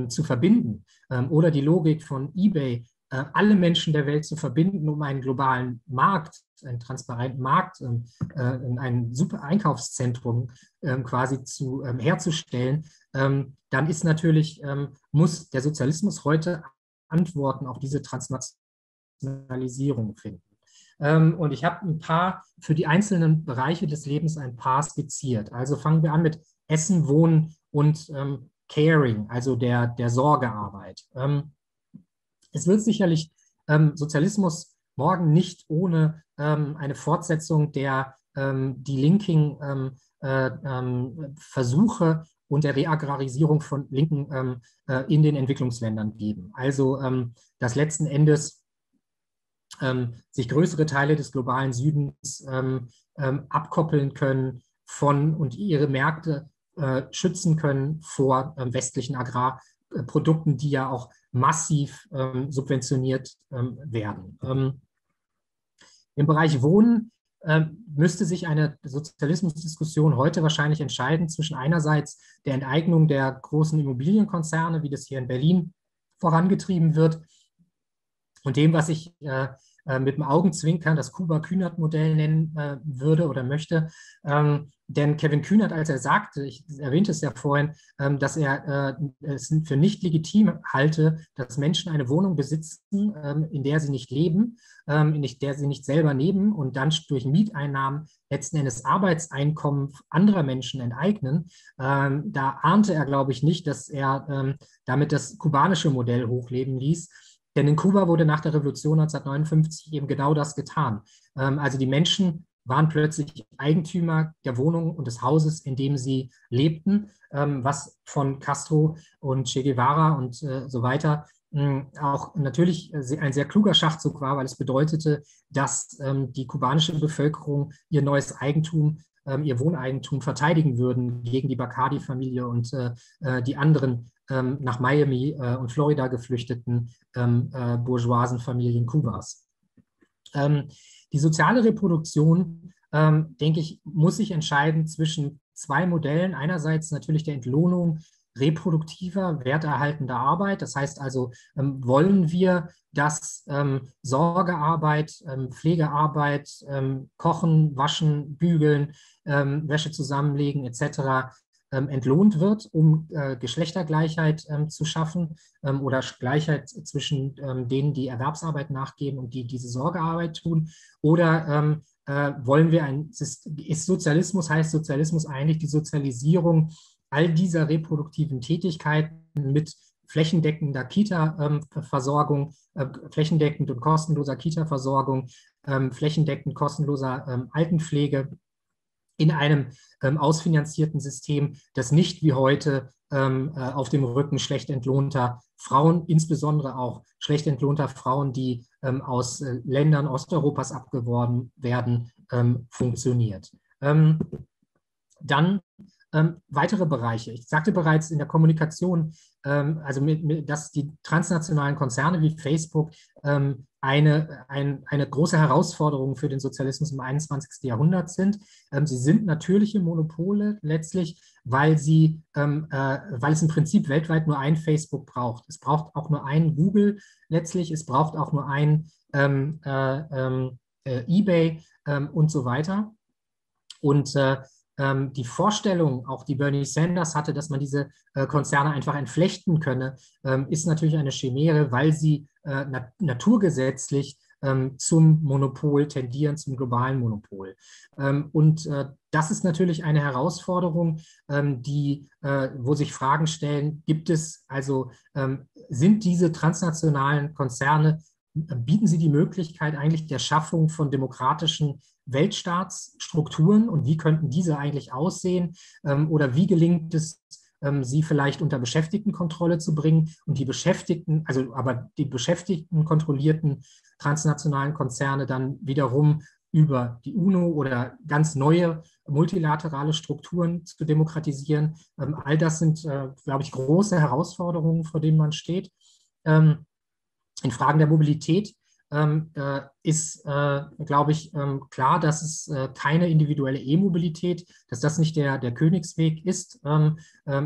zu verbinden oder die Logik von eBay, alle Menschen der Welt zu verbinden, um einen globalen Markt, einen transparenten Markt, ein super Einkaufszentrum quasi herzustellen, dann ist natürlich, muss der Sozialismus heute Antworten auf diese Transnationalisierung finden. Und ich habe ein paar für die einzelnen Bereiche des Lebens ein paar skizziert. Also fangen wir an mit Essen, Wohnen und Caring, also der Sorgearbeit. Es wird sicherlich Sozialismus morgen nicht ohne eine Fortsetzung der Delinking-Versuche und der Reagrarisierung von Linken in den Entwicklungsländern geben. Also dass letzten Endes sich größere Teile des globalen Südens abkoppeln können von und ihre Märkte schützen können vor westlichen Agrarprodukten, die ja auch massiv subventioniert werden. Im Bereich Wohnen müsste sich eine Sozialismusdiskussion heute wahrscheinlich entscheiden zwischen einerseits der Enteignung der großen Immobilienkonzerne, wie das hier in Berlin vorangetrieben wird, und dem, was ich mit dem Augenzwinkern das Kuba-Kühnert-Modell nennen würde oder möchte. Denn Kevin Kühnert, als er sagte, ich erwähnte es ja vorhin, dass er es für nicht legitim halte, dass Menschen eine Wohnung besitzen, in der sie nicht leben, in der sie nicht selber leben und dann durch Mieteinnahmen letzten Endes Arbeitseinkommen anderer Menschen enteignen. Da ahnte er, glaube ich, nicht, dass er damit das kubanische Modell hochleben ließ. Denn in Kuba wurde nach der Revolution 1959 eben genau das getan. Also die Menschen waren plötzlich Eigentümer der Wohnung und des Hauses, in dem sie lebten, was von Castro und Che Guevara und so weiter auch natürlich ein sehr kluger Schachzug war, weil es bedeutete, dass die kubanische Bevölkerung ihr neues Eigentum, ihr Wohneigentum verteidigen würden gegen die Bacardi-Familie und die anderen nach Miami und Florida geflüchteten bourgeoisen Familien Kubas. Die soziale Reproduktion, denke ich, muss sich entscheiden zwischen zwei Modellen. Einerseits natürlich der Entlohnung reproduktiver, werterhaltender Arbeit. Das heißt also, wollen wir, dass Sorgearbeit, Pflegearbeit, Kochen, Waschen, Bügeln, Wäsche zusammenlegen etc. Entlohnt wird, um Geschlechtergleichheit zu schaffen oder Gleichheit zwischen denen, die Erwerbsarbeit nachgehen und die diese Sorgearbeit tun? Oder wollen wir heißt Sozialismus eigentlich die Sozialisierung all dieser reproduktiven Tätigkeiten mit flächendeckender Kita-Versorgung, flächendeckend und kostenloser Kita-Versorgung, flächendeckend kostenloser Altenpflege in einem ausfinanzierten System, das nicht wie heute auf dem Rücken schlecht entlohnter Frauen, insbesondere auch schlecht entlohnter Frauen, die aus Ländern Osteuropas abgeworben werden, funktioniert. Dann weitere Bereiche. Ich sagte bereits in der Kommunikation, dass die transnationalen Konzerne wie Facebook eine große Herausforderung für den Sozialismus im 21. Jahrhundert sind. Sie sind natürliche Monopole letztlich, weil es im Prinzip weltweit nur ein Facebook braucht. Es braucht auch nur ein Google letztlich, es braucht auch nur ein eBay und so weiter. Und die Vorstellung, auch die Bernie Sanders hatte, dass man diese Konzerne einfach entflechten könne, ist natürlich eine Chimäre, weil sie naturgesetzlich zum Monopol tendieren, zum globalen Monopol. Und das ist natürlich eine Herausforderung, wo sich Fragen stellen, sind diese transnationalen Konzerne, bieten sie die Möglichkeit eigentlich der Schaffung von demokratischen Weltstaatsstrukturen und wie könnten diese eigentlich aussehen oder wie gelingt es, sie vielleicht unter Beschäftigtenkontrolle zu bringen und die Beschäftigten kontrollierten transnationalen Konzerne dann wiederum über die UNO oder ganz neue multilaterale Strukturen zu demokratisieren. All das sind, glaube ich, große Herausforderungen, vor denen man steht. In Fragen der Mobilität ist, glaube ich, klar, dass es keine individuelle E-Mobilität, dass das nicht der Königsweg ist.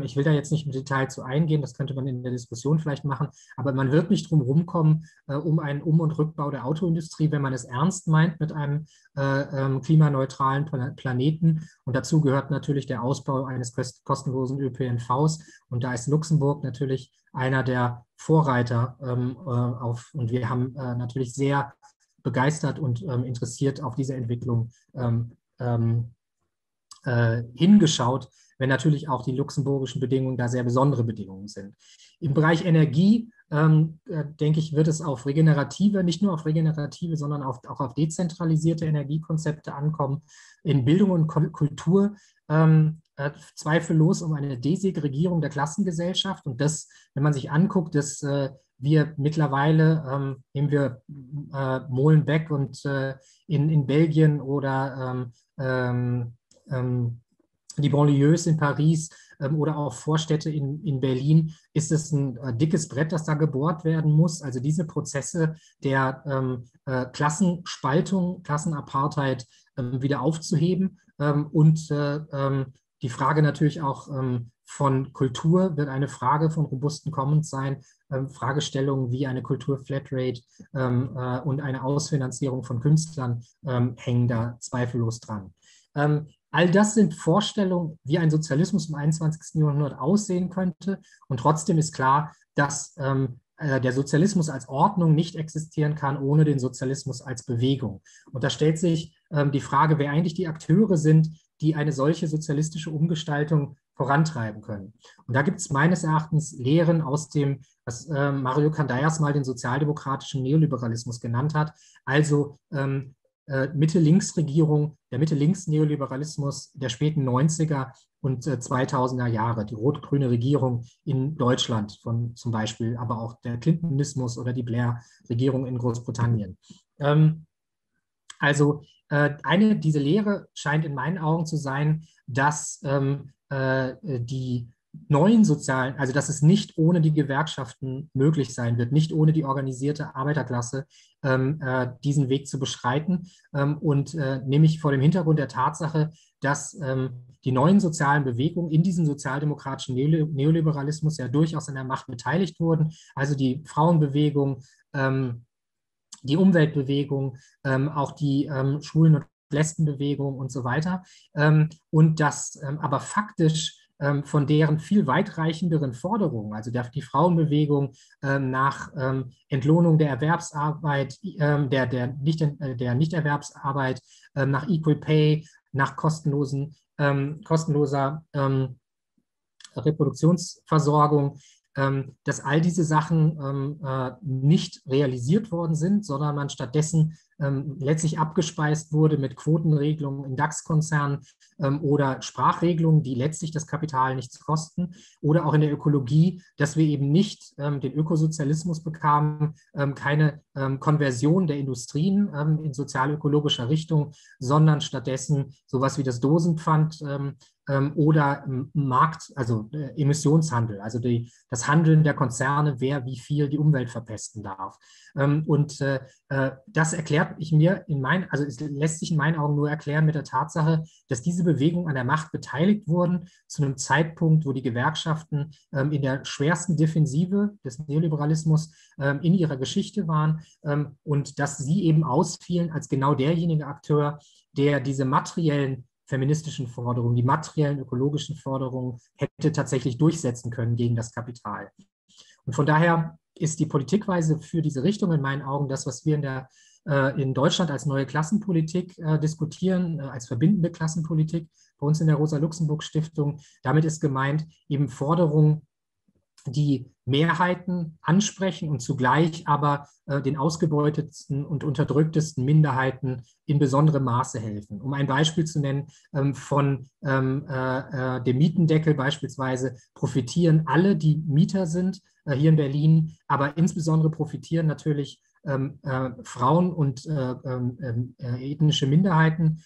Ich will da jetzt nicht im Detail zu eingehen, das könnte man in der Diskussion vielleicht machen, aber man wird nicht drum rumkommen, um einen Um- und Rückbau der Autoindustrie, wenn man es ernst meint mit einem klimaneutralen Planeten. Und dazu gehört natürlich der Ausbau eines kostenlosen ÖPNVs. Und da ist Luxemburg natürlich einer der Vorreiter und wir haben natürlich sehr begeistert und interessiert auf diese Entwicklung hingeschaut, wenn natürlich auch die luxemburgischen Bedingungen da sehr besondere Bedingungen sind. Im Bereich Energie, denke ich, wird es auf regenerative, nicht nur auf regenerative, sondern auch auf dezentralisierte Energiekonzepte ankommen. In Bildung und Kultur zweifellos um eine Desegregierung der Klassengesellschaft. Und das, wenn man sich anguckt, dass wir mittlerweile, nehmen wir Molenbeek und in Belgien oder die Banlieues in Paris oder auch Vorstädte in Berlin, ist es ein dickes Brett, das da gebohrt werden muss. Also diese Prozesse der Klassenspaltung, Klassenapartheid wieder aufzuheben und die Frage natürlich auch von Kultur wird eine Frage von robusten Commons sein. Fragestellungen wie eine Kultur-Flatrate und eine Ausfinanzierung von Künstlern hängen da zweifellos dran. All das sind Vorstellungen, wie ein Sozialismus im 21. Jahrhundert aussehen könnte. Und trotzdem ist klar, dass der Sozialismus als Ordnung nicht existieren kann ohne den Sozialismus als Bewegung. Und da stellt sich die Frage, wer eigentlich die Akteure sind, die eine solche sozialistische Umgestaltung vorantreiben können. Und da gibt es meines Erachtens Lehren aus dem, was Mario Candayas mal den sozialdemokratischen Neoliberalismus genannt hat, also Mitte-Links-Regierung, der Mitte-Links-Neoliberalismus der späten 90er und 2000er Jahre, die rot-grüne Regierung in Deutschland von zum Beispiel, aber auch der Clintonismus oder die Blair-Regierung in Großbritannien. Diese Lehre scheint in meinen Augen zu sein, dass die neuen sozialen, also dass es nicht ohne die Gewerkschaften möglich sein wird, nicht ohne die organisierte Arbeiterklasse diesen Weg zu beschreiten nämlich vor dem Hintergrund der Tatsache, dass die neuen sozialen Bewegungen in diesem sozialdemokratischen Neoliberalismus ja durchaus an der Macht beteiligt wurden, also die Frauenbewegung, die Umweltbewegung, auch die Schwulen- und Lesbenbewegung und so weiter. Und dass aber faktisch von deren viel weitreichenderen Forderungen, also die Frauenbewegung nach Entlohnung der Erwerbsarbeit, der Nichterwerbsarbeit, nach Equal Pay, nach kostenloser Reproduktionsversorgung, dass all diese Sachen nicht realisiert worden sind, sondern man stattdessen letztlich abgespeist wurde mit Quotenregelungen in DAX-Konzernen oder Sprachregelungen, die letztlich das Kapital nichts kosten, oder auch in der Ökologie, dass wir eben nicht den Ökosozialismus bekamen, keine Konversion der Industrien in sozialökologischer Richtung, sondern stattdessen sowas wie das Dosenpfand oder Markt, also Emissionshandel, also das Handeln der Konzerne, wer wie viel die Umwelt verpesten darf. Das erklärt ich mir also es lässt sich in meinen Augen nur erklären mit der Tatsache, dass diese Bewegungen an der Macht beteiligt wurden, zu einem Zeitpunkt, wo die Gewerkschaften in der schwersten Defensive des Neoliberalismus in ihrer Geschichte waren und dass sie eben ausfielen als genau derjenige Akteur, der diese materiellen feministischen Forderungen, die materiellen ökologischen Forderungen hätte tatsächlich durchsetzen können gegen das Kapital. Und von daher ist die Politikweise für diese Richtung in meinen Augen das, was wir in Deutschland als neue Klassenpolitik diskutieren, als verbindende Klassenpolitik bei uns in der Rosa-Luxemburg-Stiftung. Damit ist gemeint, eben Forderungen, die Mehrheiten ansprechen und zugleich aber den ausgebeutetsten und unterdrücktesten Minderheiten in besonderem Maße helfen. Um ein Beispiel zu nennen, von dem Mietendeckel beispielsweise profitieren alle, die Mieter sind, hier in Berlin, aber insbesondere profitieren natürlich Frauen und ethnische Minderheiten,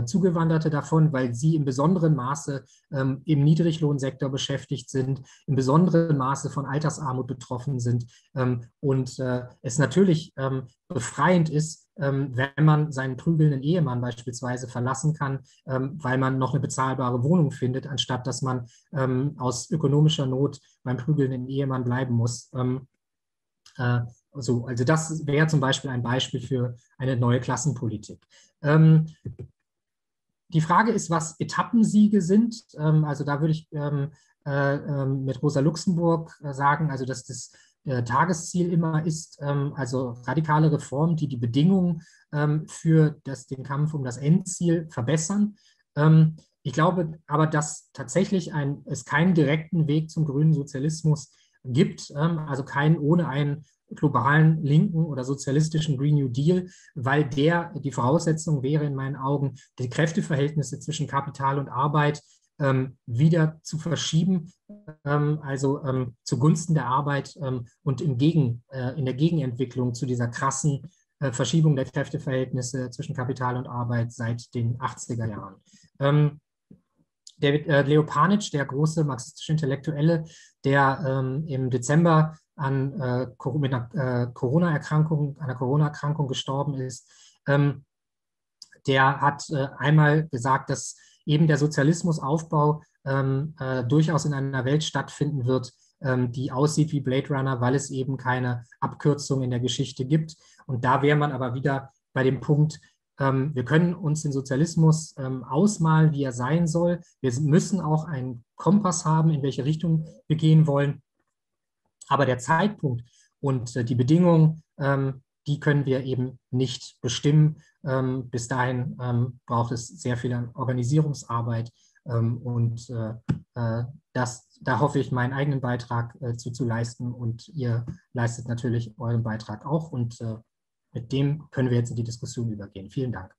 Zugewanderte davon, weil sie in besonderem Maße im Niedriglohnsektor beschäftigt sind, in besonderem Maße von Altersarmut betroffen sind und es natürlich befreiend ist, wenn man seinen prügelnden Ehemann beispielsweise verlassen kann, weil man noch eine bezahlbare Wohnung findet, anstatt dass man aus ökonomischer Not beim prügelnden Ehemann bleiben muss. Also das wäre zum Beispiel ein Beispiel für eine neue Klassenpolitik. Die Frage ist, was Etappensiege sind. Also da würde ich mit Rosa Luxemburg sagen, also dass das Tagesziel immer ist, also radikale Reformen, die die Bedingungen für den Kampf um das Endziel verbessern. Ich glaube aber, dass tatsächlich es keinen direkten Weg zum grünen Sozialismus gibt, also keinen ohne einen globalen linken oder sozialistischen Green New Deal, weil die Voraussetzung wäre in meinen Augen, die Kräfteverhältnisse zwischen Kapital und Arbeit wieder zu verschieben, also zugunsten der Arbeit und in der Gegenentwicklung zu dieser krassen Verschiebung der Kräfteverhältnisse zwischen Kapital und Arbeit seit den 80er Jahren. Der Leo Panitch, der große marxistische Intellektuelle, der im Dezember mit einer Corona-Erkrankung gestorben ist, der hat einmal gesagt, dass eben der Sozialismusaufbau durchaus in einer Welt stattfinden wird, die aussieht wie Blade Runner, weil es eben keine Abkürzung in der Geschichte gibt. Und da wäre man aber wieder bei dem Punkt, wir können uns den Sozialismus ausmalen, wie er sein soll. Wir müssen auch einen Kompass haben, in welche Richtung wir gehen wollen. Aber der Zeitpunkt und die Bedingungen, die können wir eben nicht bestimmen. Bis dahin braucht es sehr viel Organisierungsarbeit. Und da hoffe ich, meinen eigenen Beitrag zu leisten. Und ihr leistet natürlich euren Beitrag auch. Und mit dem können wir jetzt in die Diskussion übergehen. Vielen Dank.